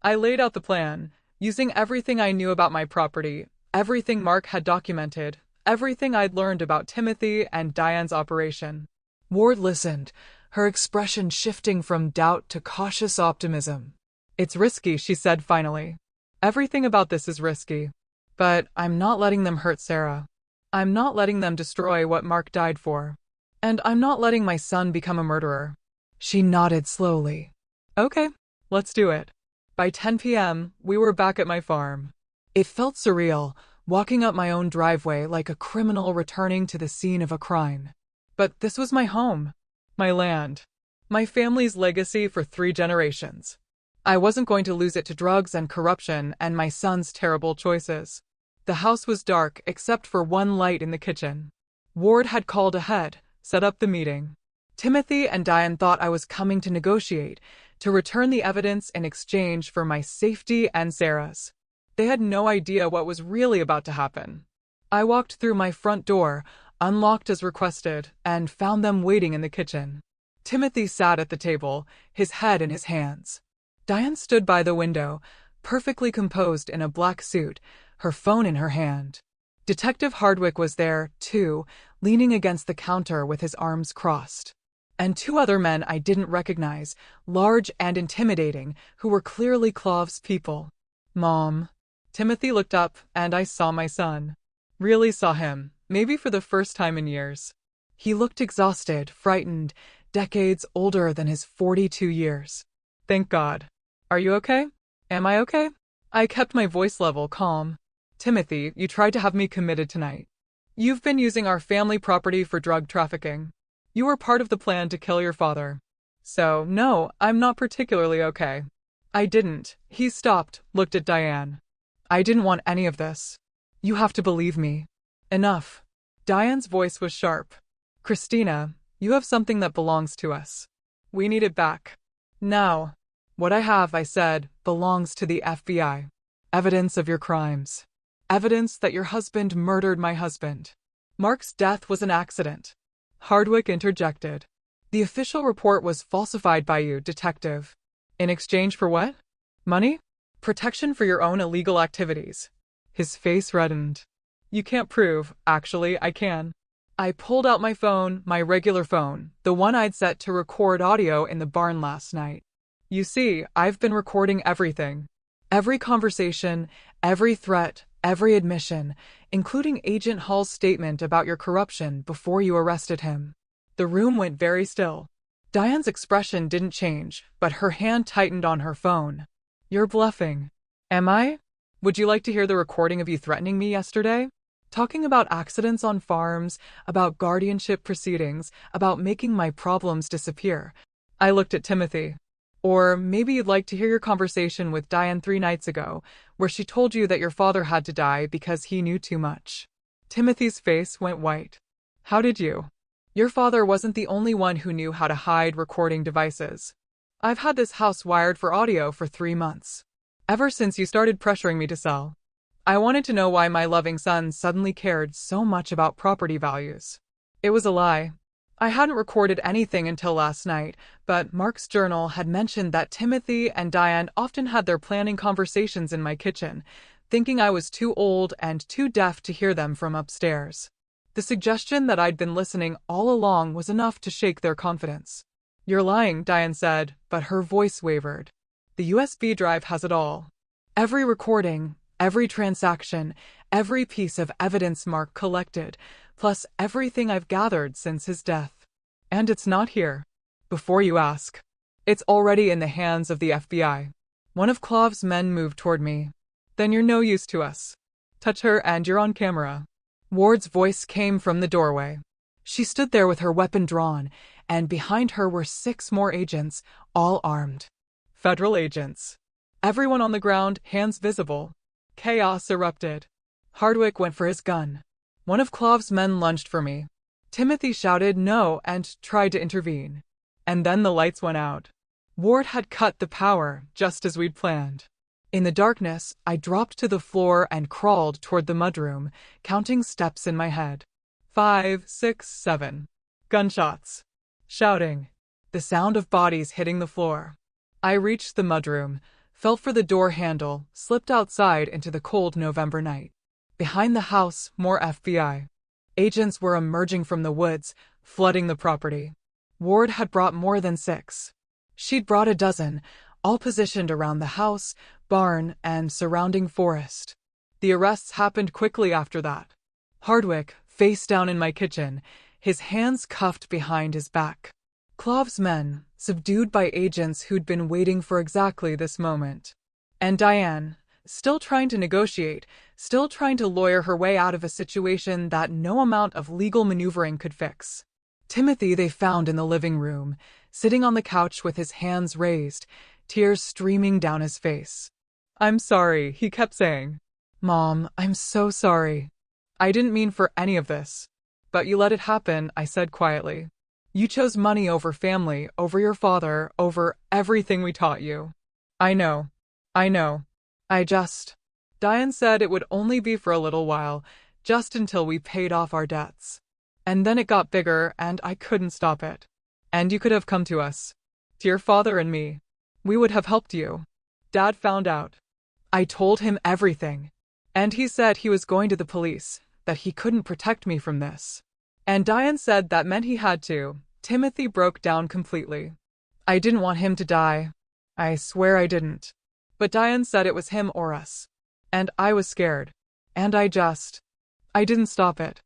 I laid out the plan, using everything I knew about my property, everything Mark had documented, everything I'd learned about Timothy and Diane's operation. Ward listened, her expression shifting from doubt to cautious optimism. It's risky, she said finally. Everything about this is risky. But I'm not letting them hurt Sarah. I'm not letting them destroy what Mark died for. And I'm not letting my son become a murderer. She nodded slowly. Okay, let's do it. By 10 p.m., we were back at my farm. It felt surreal, walking up my own driveway like a criminal returning to the scene of a crime. But this was my home, my land, my family's legacy for 3 generations. I wasn't going to lose it to drugs and corruption and my son's terrible choices. The house was dark except for one light in the kitchen. Ward had called ahead, set up the meeting. Timothy and Diane thought I was coming to negotiate, to return the evidence in exchange for my safety and Sarah's. They had no idea what was really about to happen. I walked through my front door, unlocked as requested, and found them waiting in the kitchen. Timothy sat at the table, his head in his hands. Diane stood by the window, perfectly composed in a black suit, her phone in her hand. Detective Hardwick was there, too, leaning against the counter with his arms crossed. And 2 other men I didn't recognize, large and intimidating, who were clearly Clove's people. Mom. Timothy looked up, and I saw my son. Really saw him, maybe for the first time in years. He looked exhausted, frightened, decades older than his 42 years. Thank God. Are you okay? Am I okay? I kept my voice level calm. Timothy, you tried to have me committed tonight. You've been using our family property for drug trafficking. You were part of the plan to kill your father. So, no, I'm not particularly okay. I didn't. He stopped, looked at Diane. I didn't want any of this. You have to believe me. Enough. Diane's voice was sharp. Christina, you have something that belongs to us. We need it back. Now. What I have, I said, belongs to the FBI. Evidence of your crimes. Evidence that your husband murdered my husband. Mark's death was an accident. Hardwick interjected. The official report was falsified by you, detective. In exchange for what? Money? Protection for your own illegal activities. His face reddened. You can't prove, actually, I can. I pulled out my phone, my regular phone, the one I'd set to record audio in the barn last night. You see, I've been recording everything. Every conversation, every threat, every admission, including Agent Hall's statement about your corruption before you arrested him. The room went very still. Diane's expression didn't change, but her hand tightened on her phone. You're bluffing. Am I? Would you like to hear the recording of you threatening me yesterday? Talking about accidents on farms, about guardianship proceedings, about making my problems disappear. I looked at Timothy. Or maybe you'd like to hear your conversation with Diane 3 nights ago, where she told you that your father had to die because he knew too much. Timothy's face went white. How did you? Your father wasn't the only one who knew how to hide recording devices. I've had this house wired for audio for 3 months. Ever since you started pressuring me to sell. I wanted to know why my loving son suddenly cared so much about property values. It was a lie. I hadn't recorded anything until last night, but Mark's journal had mentioned that Timothy and Diane often had their planning conversations in my kitchen, thinking I was too old and too deaf to hear them from upstairs. The suggestion that I'd been listening all along was enough to shake their confidence. You're lying, Diane said, but her voice wavered. The USB drive has it all. Every recording, every transaction, every piece of evidence Mark collected, plus everything I've gathered since his death. And it's not here. Before you ask. It's already in the hands of the FBI. One of Clove's men moved toward me. Then you're no use to us. Touch her and you're on camera. Ward's voice came from the doorway. She stood there with her weapon drawn, and behind her were 6 more agents, all armed. Federal agents. Everyone on the ground, hands visible. Chaos erupted. Hardwick went for his gun. One of Clove's men lunged for me. Timothy shouted no and tried to intervene. And then the lights went out. Ward had cut the power, just as we'd planned. In the darkness, I dropped to the floor and crawled toward the mudroom, counting steps in my head. 5, 6, 7. Gunshots. Shouting. The sound of bodies hitting the floor. I reached the mudroom, felt for the door handle, slipped outside into the cold November night. Behind the house, more FBI. Agents were emerging from the woods, flooding the property. Ward had brought more than 6. She'd brought a dozen, all positioned around the house, barn, and surrounding forest. The arrests happened quickly after that. Hardwick, face down in my kitchen, his hands cuffed behind his back. Clove's men, subdued by agents who'd been waiting for exactly this moment. And Diane, still trying to negotiate, still trying to lawyer her way out of a situation that no amount of legal maneuvering could fix. Timothy they found in the living room, sitting on the couch with his hands raised, tears streaming down his face. "I'm sorry," he kept saying. "Mom, I'm so sorry. I didn't mean for any of this. But you let it happen," I said quietly. "You chose money over family, over your father, over everything we taught you." I know. Diane said it would only be for a little while, just until we paid off our debts. And then it got bigger, and I couldn't stop it. And you could have come to us. To your father and me. We would have helped you. Dad found out. I told him everything. And he said he was going to the police, that he couldn't protect me from this. And Diane said that meant he had to. Timothy broke down completely. I didn't want him to die. I swear I didn't. But Diane said it was him or us. And I was scared. And I didn't stop it.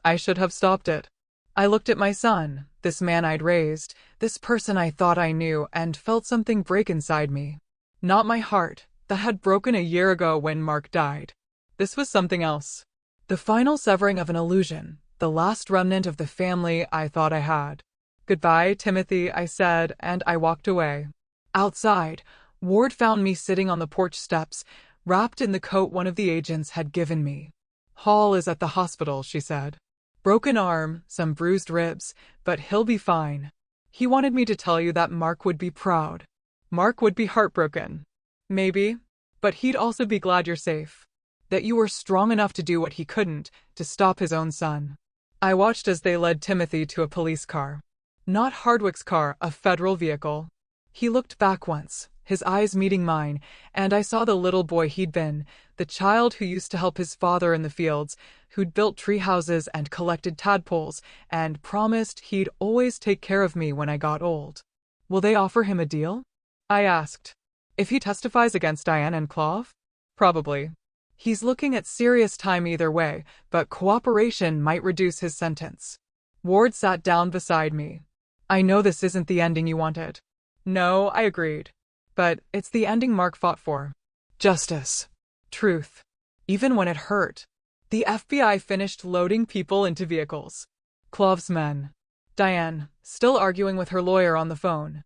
I should have stopped it. I looked at my son, this man I'd raised, this person I thought I knew, and felt something break inside me. Not my heart, that had broken a year ago when Mark died. This was something else. The final severing of an illusion, the last remnant of the family I thought I had. "Goodbye, Timothy," I said, and I walked away. Outside, Ward found me sitting on the porch steps, wrapped in the coat one of the agents had given me. "Hall is at the hospital," she said. "Broken arm, some bruised ribs, but he'll be fine. He wanted me to tell you that Mark would be proud. Mark would be heartbroken. Maybe. But he'd also be glad you're safe. That you were strong enough to do what he couldn't, to stop his own son." I watched as they led Timothy to a police car. Not Hardwick's car, a federal vehicle. He looked back once, his eyes meeting mine, and I saw the little boy he'd been, the child who used to help his father in the fields, who'd built tree houses and collected tadpoles, and promised he'd always take care of me when I got old. "Will they offer him a deal?" I asked. "If he testifies against Diane and Clove?" "Probably. He's looking at serious time either way, but cooperation might reduce his sentence." Ward sat down beside me. "I know this isn't the ending you wanted." "No," I agreed. "But it's the ending Mark fought for. Justice. Truth. Even when it hurt." The FBI finished loading people into vehicles. Clove's men. Diane, still arguing with her lawyer on the phone.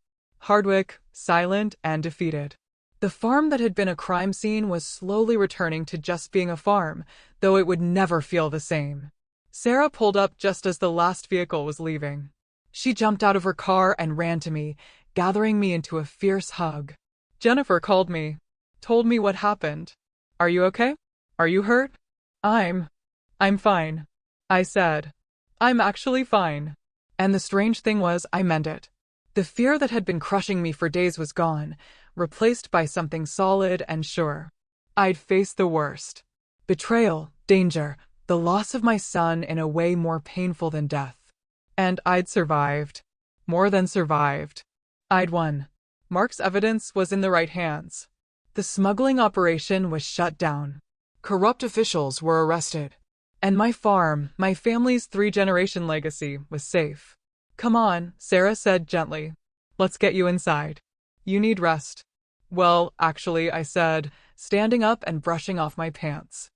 Hardwick, silent and defeated. The farm that had been a crime scene was slowly returning to just being a farm, though it would never feel the same. Sarah pulled up just as the last vehicle was leaving. She jumped out of her car and ran to me, gathering me into a fierce hug. "Jennifer called me. Told me what happened. Are you okay? Are you hurt?" I'm fine," I said. "I'm actually fine." And the strange thing was, I meant it. The fear that had been crushing me for days was gone, replaced by something solid and sure. I'd faced the worst. Betrayal, danger, the loss of my son in a way more painful than death. And I'd survived. More than survived. I'd won. Mark's evidence was in the right hands. The smuggling operation was shut down. Corrupt officials were arrested. And my farm, my family's 3-generation legacy, was safe. "Come on," Sarah said gently. "Let's get you inside. You need rest." "Well, actually," I said, standing up and brushing off my pants.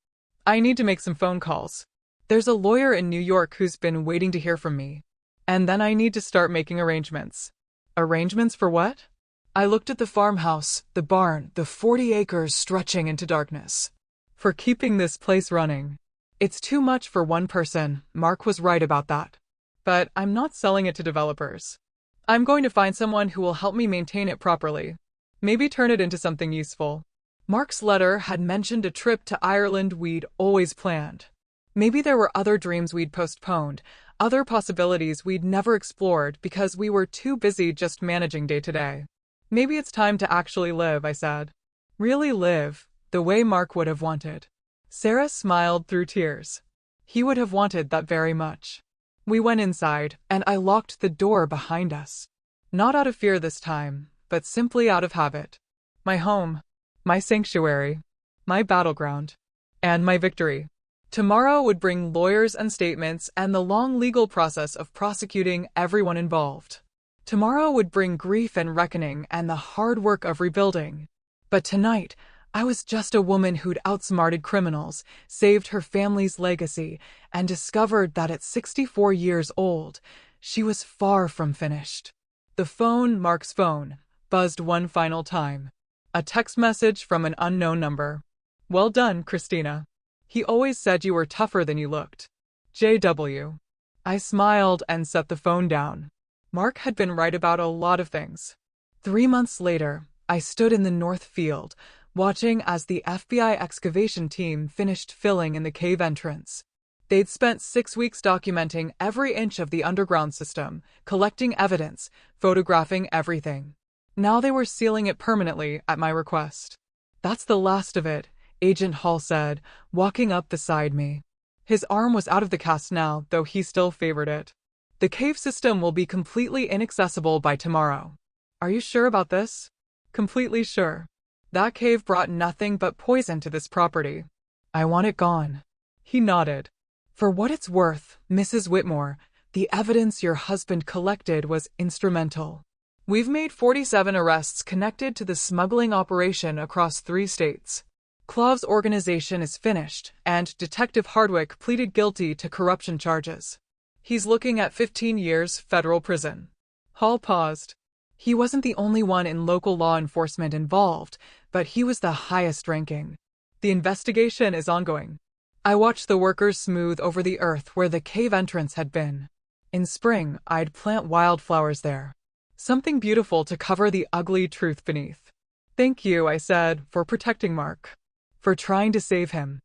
"I need to make some phone calls. There's a lawyer in New York who's been waiting to hear from me. And then I need to start making arrangements." "Arrangements for what?" I looked at the farmhouse, the barn, the 40 acres stretching into darkness. "For keeping this place running. It's too much for one person, Mark was right about that. But I'm not selling it to developers. I'm going to find someone who will help me maintain it properly. Maybe turn it into something useful." Mark's letter had mentioned a trip to Ireland we'd always planned. Maybe there were other dreams we'd postponed, other possibilities we'd never explored because we were too busy just managing day to day. "Maybe it's time to actually live," I said. "Really live, the way Mark would have wanted." Sarah smiled through tears. He would have wanted that very much. We went inside, and I locked the door behind us. Not out of fear this time, but simply out of habit. My home. My sanctuary. My battleground. And my victory. Tomorrow would bring lawyers and statements and the long legal process of prosecuting everyone involved. Tomorrow would bring grief and reckoning and the hard work of rebuilding. But tonight, I was just a woman who'd outsmarted criminals, saved her family's legacy, and discovered that at 64 years old, she was far from finished. The phone, Mark's phone, buzzed one final time. A text message from an unknown number. "Well done, Christina. He always said you were tougher than you looked. JW." I smiled and set the phone down. Mark had been right about a lot of things. 3 months later, I stood in the North Field, watching as the FBI excavation team finished filling in the cave entrance. They'd spent 6 weeks documenting every inch of the underground system, collecting evidence, photographing everything. Now they were sealing it permanently at my request. "That's the last of it," Agent Hall said, walking up beside me. His arm was out of the cast now, though he still favored it. "The cave system will be completely inaccessible by tomorrow." "Are you sure about this?" "Completely sure. That cave brought nothing but poison to this property. I want it gone." He nodded. "For what it's worth, Mrs. Whitmore, the evidence your husband collected was instrumental. We've made 47 arrests connected to the smuggling operation across 3 states. Clove's organization is finished, and Detective Hardwick pleaded guilty to corruption charges. He's looking at 15 years federal prison." Hall paused. He wasn't the only one in local law enforcement involved, but he was the highest ranking. "The investigation is ongoing." I watched the workers smooth over the earth where the cave entrance had been. In spring, I'd plant wildflowers there. Something beautiful to cover the ugly truth beneath. "Thank you," I said, "for protecting Mark. For trying to save him.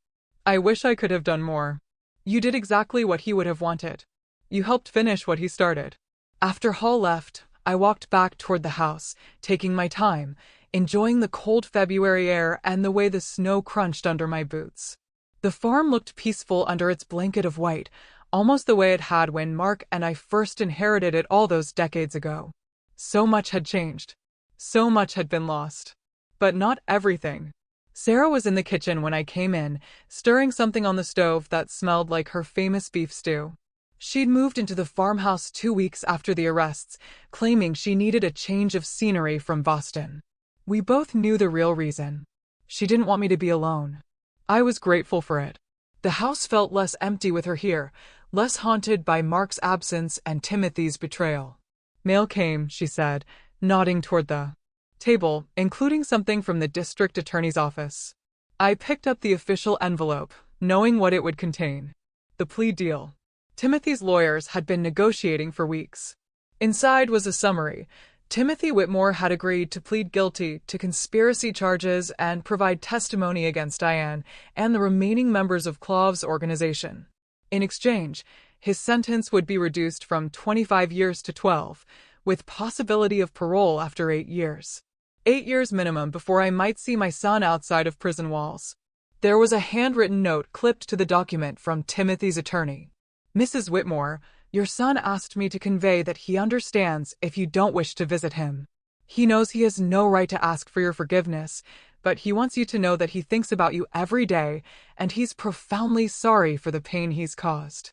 I wish I could have done more." "You did exactly what he would have wanted. You helped finish what he started." After Hall left, I walked back toward the house, taking my time, enjoying the cold February air and the way the snow crunched under my boots. The farm looked peaceful under its blanket of white, almost the way it had when Mark and I first inherited it all those decades ago. So much had changed. So much had been lost. But not everything. Sarah was in the kitchen when I came in, stirring something on the stove that smelled like her famous beef stew. She'd moved into the farmhouse 2 weeks after the arrests, claiming she needed a change of scenery from Boston. We both knew the real reason. She didn't want me to be alone. I was grateful for it. The house felt less empty with her here, less haunted by Mark's absence and Timothy's betrayal. "Mail came," she said, nodding toward the table, including something from the district attorney's office. I picked up the official envelope, knowing what it would contain. The plea deal. Timothy's lawyers had been negotiating for weeks. Inside was a summary. Timothy Whitmore had agreed to plead guilty to conspiracy charges and provide testimony against Diane and the remaining members of Clove's organization. In exchange, his sentence would be reduced from 25 years to 12, with possibility of parole after 8 years. 8 years minimum before I might see my son outside of prison walls. There was a handwritten note clipped to the document from Timothy's attorney. "Mrs. Whitmore, your son asked me to convey that he understands if you don't wish to visit him. He knows he has no right to ask for your forgiveness, but he wants you to know that he thinks about you every day, and he's profoundly sorry for the pain he's caused."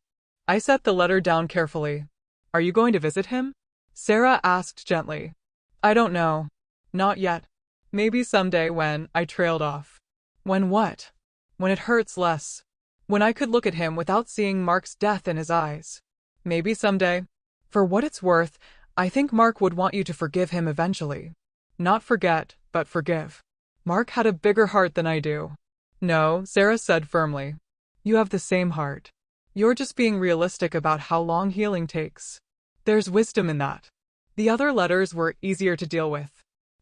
I set the letter down carefully. "Are you going to visit him?" Sarah asked gently. "I don't know. Not yet. Maybe someday when," I trailed off. "When what?" "When it hurts less. When I could look at him without seeing Mark's death in his eyes. Maybe someday. For what it's worth, I think Mark would want you to forgive him eventually. Not forget, but forgive. Mark had a bigger heart than I do." "No," Sarah said firmly. "You have the same heart. You're just being realistic about how long healing takes. There's wisdom in that." The other letters were easier to deal with.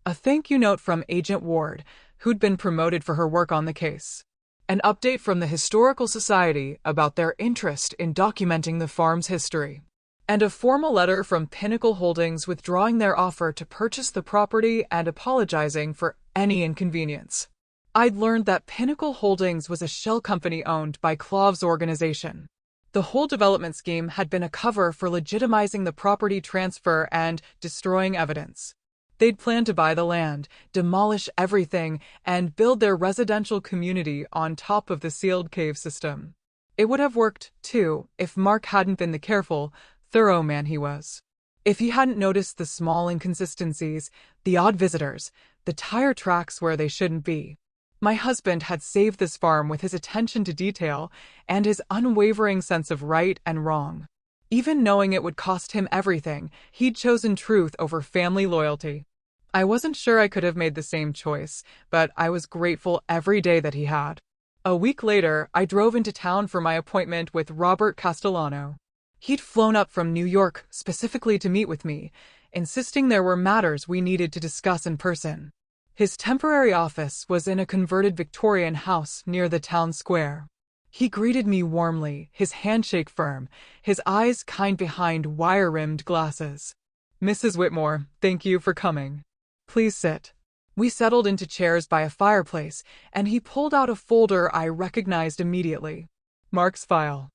A thank you note from Agent Ward, who'd been promoted for her work on the case. An update from the Historical Society about their interest in documenting the farm's history. And a formal letter from Pinnacle Holdings withdrawing their offer to purchase the property and apologizing for any inconvenience. I'd learned that Pinnacle Holdings was a shell company owned by Clove's organization. The whole development scheme had been a cover for legitimizing the property transfer and destroying evidence. They'd planned to buy the land, demolish everything, and build their residential community on top of the sealed cave system. It would have worked, too, if Mark hadn't been the careful, thorough man he was. If he hadn't noticed the small inconsistencies, the odd visitors, the tire tracks where they shouldn't be. My husband had saved this farm with his attention to detail and his unwavering sense of right and wrong. Even knowing it would cost him everything, he'd chosen truth over family loyalty. I wasn't sure I could have made the same choice, but I was grateful every day that he had. A week later, I drove into town for my appointment with Robert Castellano. He'd flown up from New York specifically to meet with me, insisting there were matters we needed to discuss in person. His temporary office was in a converted Victorian house near the town square. He greeted me warmly, his handshake firm, his eyes kind behind wire-rimmed glasses. "Mrs. Whitmore, thank you for coming. Please sit." We settled into chairs by a fireplace, and he pulled out a folder I recognized immediately. "Mark's file.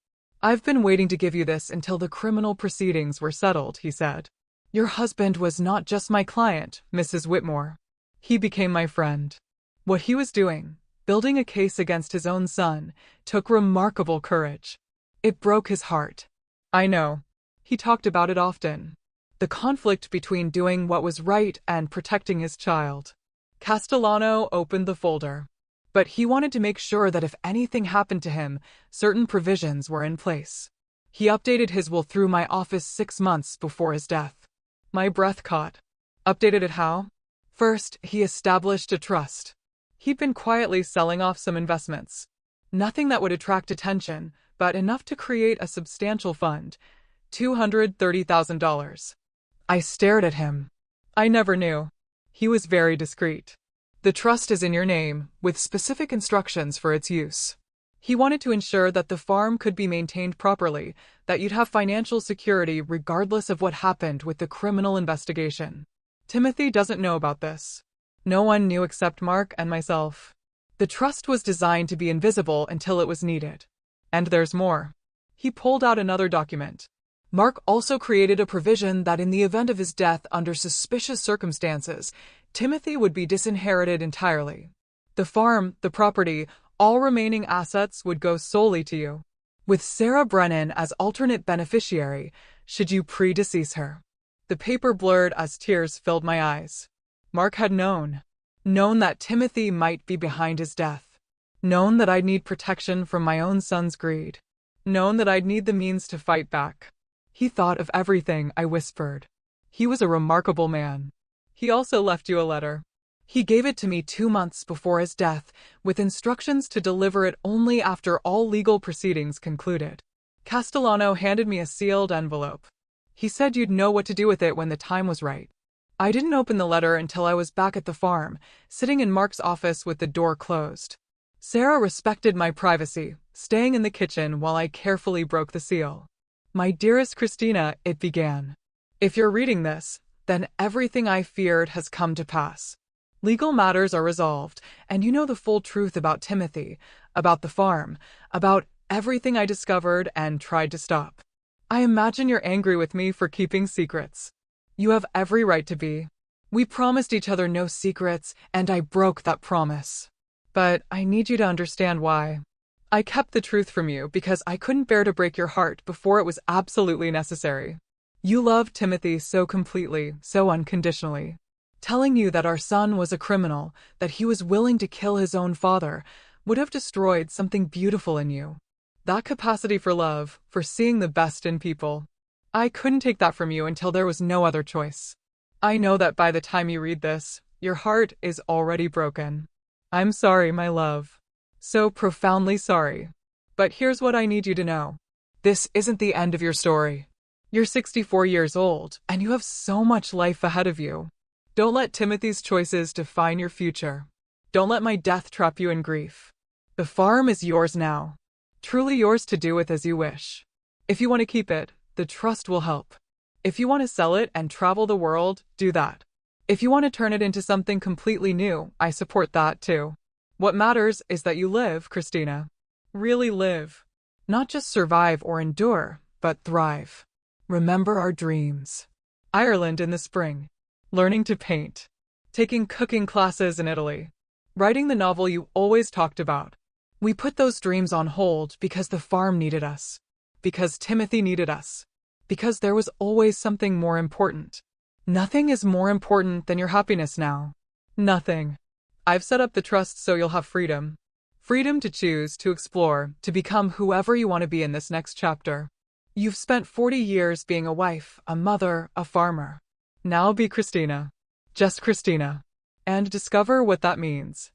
I've been waiting to give you this until the criminal proceedings were settled," he said. "Your husband was not just my client, Mrs. Whitmore. He became my friend. What he was doing, building a case against his own son, took remarkable courage. It broke his heart. I know. He talked about it often. The conflict between doing what was right and protecting his child." Castellano opened the folder. But he wanted to make sure that if anything happened to him, certain provisions were in place. He updated his will through my office 6 months before his death. My breath caught. Updated it how? First, he established a trust. He'd been quietly selling off some investments. Nothing that would attract attention, but enough to create a substantial fund. $230,000. I stared at him. I never knew. He was very discreet. "The trust is in your name, with specific instructions for its use." He wanted to ensure that the farm could be maintained properly, that you'd have financial security regardless of what happened with the criminal investigation. Timothy doesn't know about this. No one knew except Mark and myself. The trust was designed to be invisible until it was needed. And there's more. He pulled out another document. Mark also created a provision that in the event of his death under suspicious circumstances, Timothy would be disinherited entirely. The farm, the property, all remaining assets would go solely to you, with Sarah Brennan as alternate beneficiary, should you predecease her. The paper blurred as tears filled my eyes. Mark had known that Timothy might be behind his death, known that I'd need protection from my own son's greed, known that I'd need the means to fight back. He thought of everything, I whispered. He was a remarkable man. He also left you a letter. He gave it to me 2 months before his death, with instructions to deliver it only after all legal proceedings concluded. Castellano handed me a sealed envelope. He said you'd know what to do with it when the time was right. I didn't open the letter until I was back at the farm, sitting in Mark's office with the door closed. Sarah respected my privacy, staying in the kitchen while I carefully broke the seal. "My dearest Christina," it began. "If you're reading this, then everything I feared has come to pass. Legal matters are resolved, and you know the full truth about Timothy, about the farm, about everything I discovered and tried to stop. I imagine you're angry with me for keeping secrets. You have every right to be. We promised each other no secrets, and I broke that promise. But I need you to understand why. I kept the truth from you because I couldn't bear to break your heart before it was absolutely necessary. You loved Timothy so completely, so unconditionally. Telling you that our son was a criminal, that he was willing to kill his own father, would have destroyed something beautiful in you. That capacity for love, for seeing the best in people. I couldn't take that from you until there was no other choice. I know that by the time you read this, your heart is already broken. I'm sorry, my love. So profoundly sorry. But here's what I need you to know. This isn't the end of your story. You're 64 years old, and you have so much life ahead of you. Don't let Timothy's choices define your future. Don't let my death trap you in grief. The farm is yours now. Truly yours to do with as you wish. If you want to keep it, the trust will help. If you want to sell it and travel the world, do that. If you want to turn it into something completely new, I support that too. What matters is that you live, Christina. Really live. Not just survive or endure, but thrive. Remember our dreams. Ireland in the spring. Learning to paint. Taking cooking classes in Italy. Writing the novel you always talked about. We put those dreams on hold because the farm needed us. Because Timothy needed us. Because there was always something more important. Nothing is more important than your happiness now. Nothing. I've set up the trust so you'll have freedom. Freedom to choose, to explore, to become whoever you want to be in this next chapter. You've spent 40 years being a wife, a mother, a farmer. Now be Christina. Just Christina. And discover what that means.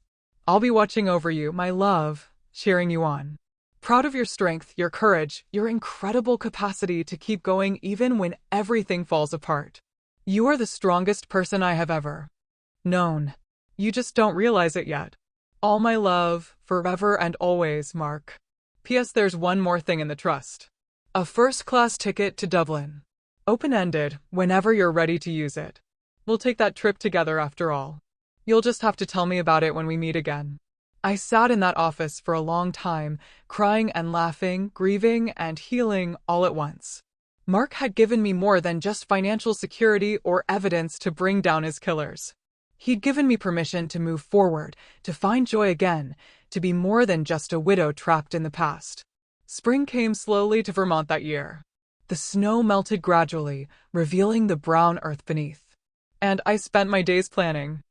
I'll be watching over you, my love, cheering you on. Proud of your strength, your courage, your incredible capacity to keep going even when everything falls apart. You are the strongest person I have ever known. You just don't realize it yet. All my love, forever and always, Mark. P.S. There's one more thing in the trust. A first-class ticket to Dublin. Open-ended, whenever you're ready to use it. We'll take that trip together after all. You'll just have to tell me about it when we meet again. I sat in that office for a long time, crying and laughing, grieving and healing all at once. Mark had given me more than just financial security or evidence to bring down his killers. He'd given me permission to move forward, to find joy again, to be more than just a widow trapped in the past. Spring came slowly to Vermont that year. The snow melted gradually, revealing the brown earth beneath. And I spent my days planning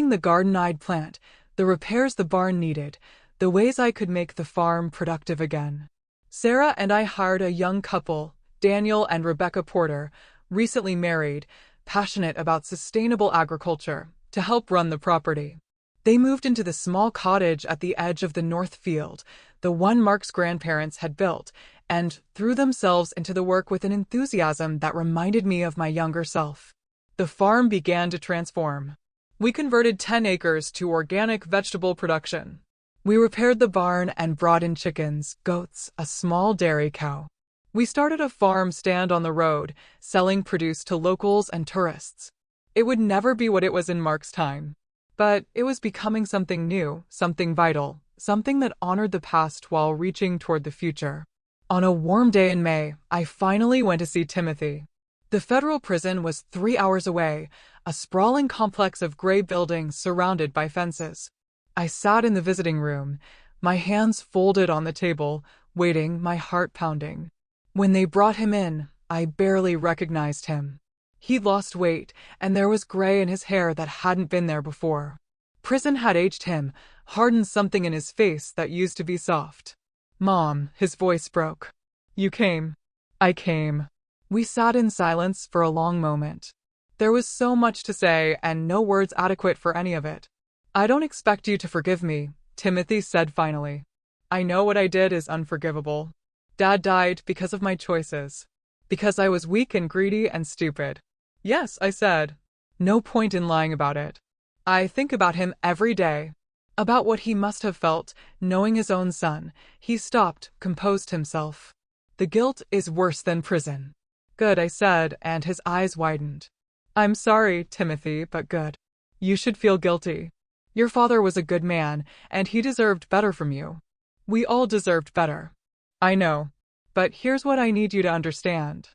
the garden I'd plant, the repairs the barn needed, the ways I could make the farm productive again. Sarah and I hired a young couple, Daniel and Rebecca Porter, recently married, passionate about sustainable agriculture, to help run the property. They moved into the small cottage at the edge of the north field, the one Mark's grandparents had built, and threw themselves into the work with an enthusiasm that reminded me of my younger self. The farm began to transform. We converted 10 acres to organic vegetable production. We repaired the barn and brought in chickens, goats, a small dairy cow. We started a farm stand on the road, selling produce to locals and tourists. It would never be what it was in Mark's time. But it was becoming something new, something vital, something that honored the past while reaching toward the future. On a warm day in May, I finally went to see Timothy. The federal prison was 3 hours away, a sprawling complex of gray buildings surrounded by fences. I sat in the visiting room, my hands folded on the table, waiting, my heart pounding. When they brought him in, I barely recognized him. He'd lost weight, and there was gray in his hair that hadn't been there before. Prison had aged him, hardened something in his face that used to be soft. "Mom," his voice broke. "You came." "I came." We sat in silence for a long moment. There was so much to say, and no words adequate for any of it. "I don't expect you to forgive me," Timothy said finally. "I know what I did is unforgivable. Dad died because of my choices. Because I was weak and greedy and stupid." "Yes," I said. No point in lying about it. I think about him every day. About what he must have felt, knowing his own son. He stopped, composed himself. "The guilt is worse than prison." "Good," I said, and his eyes widened. "I'm sorry, Timothy, but good. You should feel guilty. Your father was a good man, and he deserved better from you. We all deserved better." "I know. But here's what I need you to understand.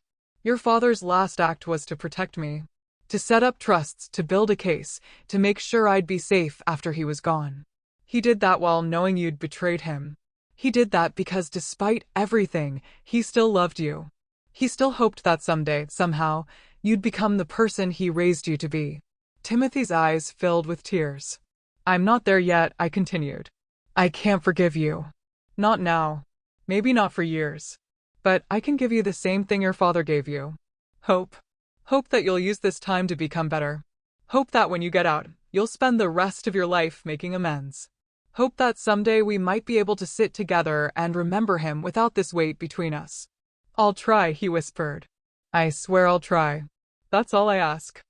Your father's last act was to protect me. To set up trusts, to build a case, to make sure I'd be safe after he was gone. He did that while knowing you'd betrayed him. He did that because despite everything, he still loved you. He still hoped that someday, somehow, you'd become the person he raised you to be." Timothy's eyes filled with tears. "I'm not there yet," I continued. "I can't forgive you. Not now. Maybe not for years. But I can give you the same thing your father gave you. Hope. Hope that you'll use this time to become better. Hope that when you get out, you'll spend the rest of your life making amends. Hope that someday we might be able to sit together and remember him without this weight between us." "I'll try," he whispered. "I swear I'll try. That's all I ask."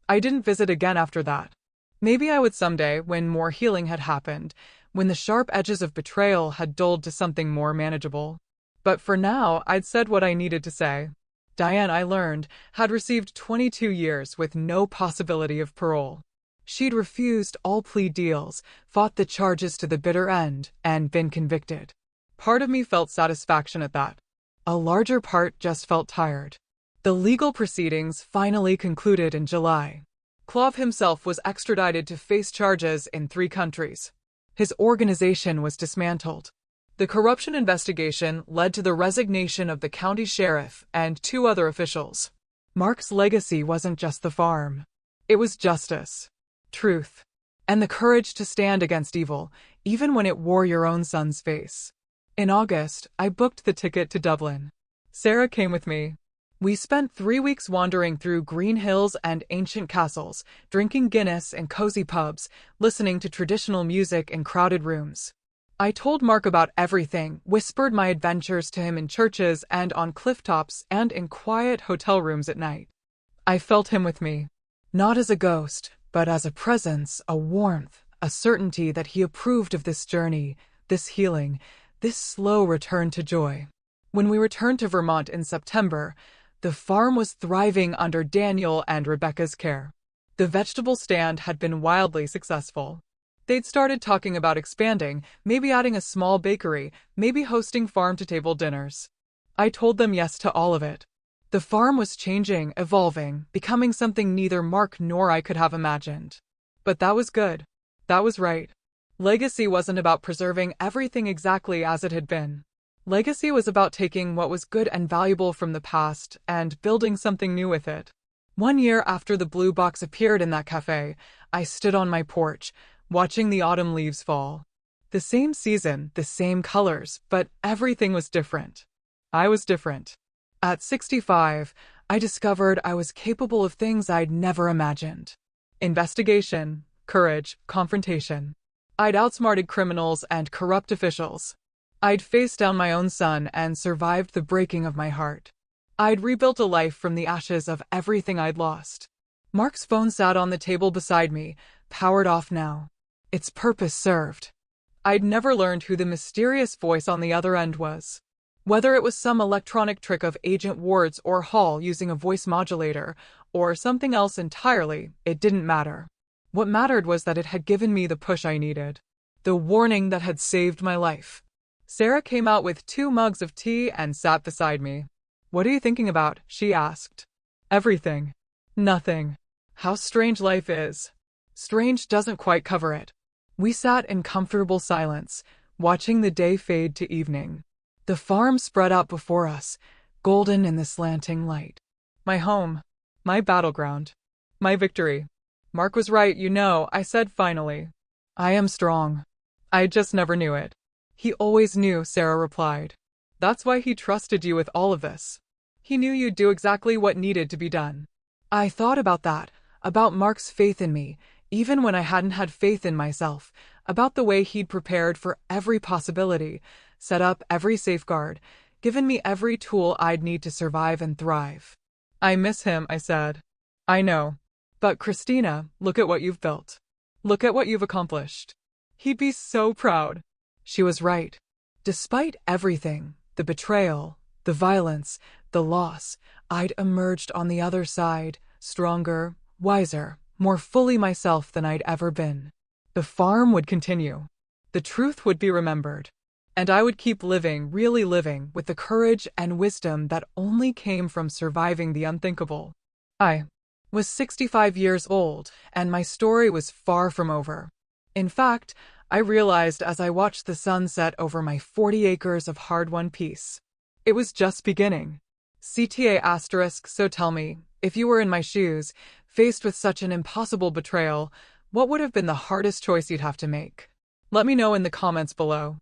I didn't visit again after that. Maybe I would someday, when more healing had happened, when the sharp edges of betrayal had dulled to something more manageable. But for now, I'd said what I needed to say. Diane, I learned, had received 22 years with no possibility of parole. She'd refused all plea deals, fought the charges to the bitter end, and been convicted. Part of me felt satisfaction at that. A larger part just felt tired. The legal proceedings finally concluded in July. Clove himself was extradited to face charges in 3 countries. His organization was dismantled. The corruption investigation led to the resignation of the county sheriff and 2 other officials. Mark's legacy wasn't just the farm. It was justice, truth, and the courage to stand against evil, even when it wore your own son's face. In August, I booked the ticket to Dublin. Sarah came with me. We spent 3 weeks wandering through green hills and ancient castles, drinking Guinness in cozy pubs, listening to traditional music in crowded rooms. I told Mark about everything, whispered my adventures to him in churches and on clifftops and in quiet hotel rooms at night. I felt him with me, not as a ghost, but as a presence, a warmth, a certainty that he approved of this journey, this healing, this slow return to joy. When we returned to Vermont in September, the farm was thriving under Daniel and Rebecca's care. The vegetable stand had been wildly successful. They'd started talking about expanding, maybe adding a small bakery, maybe hosting farm-to-table dinners. I told them yes to all of it. The farm was changing, evolving, becoming something neither Mark nor I could have imagined. But that was good. That was right. Legacy wasn't about preserving everything exactly as it had been. Legacy was about taking what was good and valuable from the past and building something new with it. 1 year after the blue box appeared in that cafe, I stood on my porch, watching the autumn leaves fall. The same season, the same colors, but everything was different. I was different. At 65, I discovered I was capable of things I'd never imagined. Investigation, courage, confrontation. I'd outsmarted criminals and corrupt officials. I'd faced down my own son and survived the breaking of my heart. I'd rebuilt a life from the ashes of everything I'd lost. Mark's phone sat on the table beside me, powered off now. Its purpose served. I'd never learned who the mysterious voice on the other end was. Whether it was some electronic trick of Agent Ward's or Hall using a voice modulator, or something else entirely, it didn't matter. What mattered was that it had given me the push I needed. The warning that had saved my life. Sarah came out with 2 mugs of tea and sat beside me. "What are you thinking about?" she asked. "Everything. Nothing. How strange life is. Strange doesn't quite cover it." We sat in comfortable silence, watching the day fade to evening. The farm spread out before us, golden in the slanting light. My home. My battleground. My victory. "Mark was right, you know," I said finally. "I am strong. I just never knew it." "He always knew," Sarah replied. "That's why he trusted you with all of this. He knew you'd do exactly what needed to be done." I thought about that, about Mark's faith in me, even when I hadn't had faith in myself, about the way he'd prepared for every possibility, set up every safeguard, given me every tool I'd need to survive and thrive. "I miss him," I said. "I know. But Christina, look at what you've built. Look at what you've accomplished. He'd be so proud." She was right. Despite everything, the betrayal, the violence, the loss, I'd emerged on the other side, stronger, wiser, more fully myself than I'd ever been. The farm would continue. The truth would be remembered. And I would keep living, really living, with the courage and wisdom that only came from surviving the unthinkable. I was 65 years old, and my story was far from over. In fact, I realized as I watched the sun set over my 40 acres of hard-won peace. It was just beginning. CTA*, so tell me, if you were in my shoes, faced with such an impossible betrayal, what would have been the hardest choice you'd have to make? Let me know in the comments below.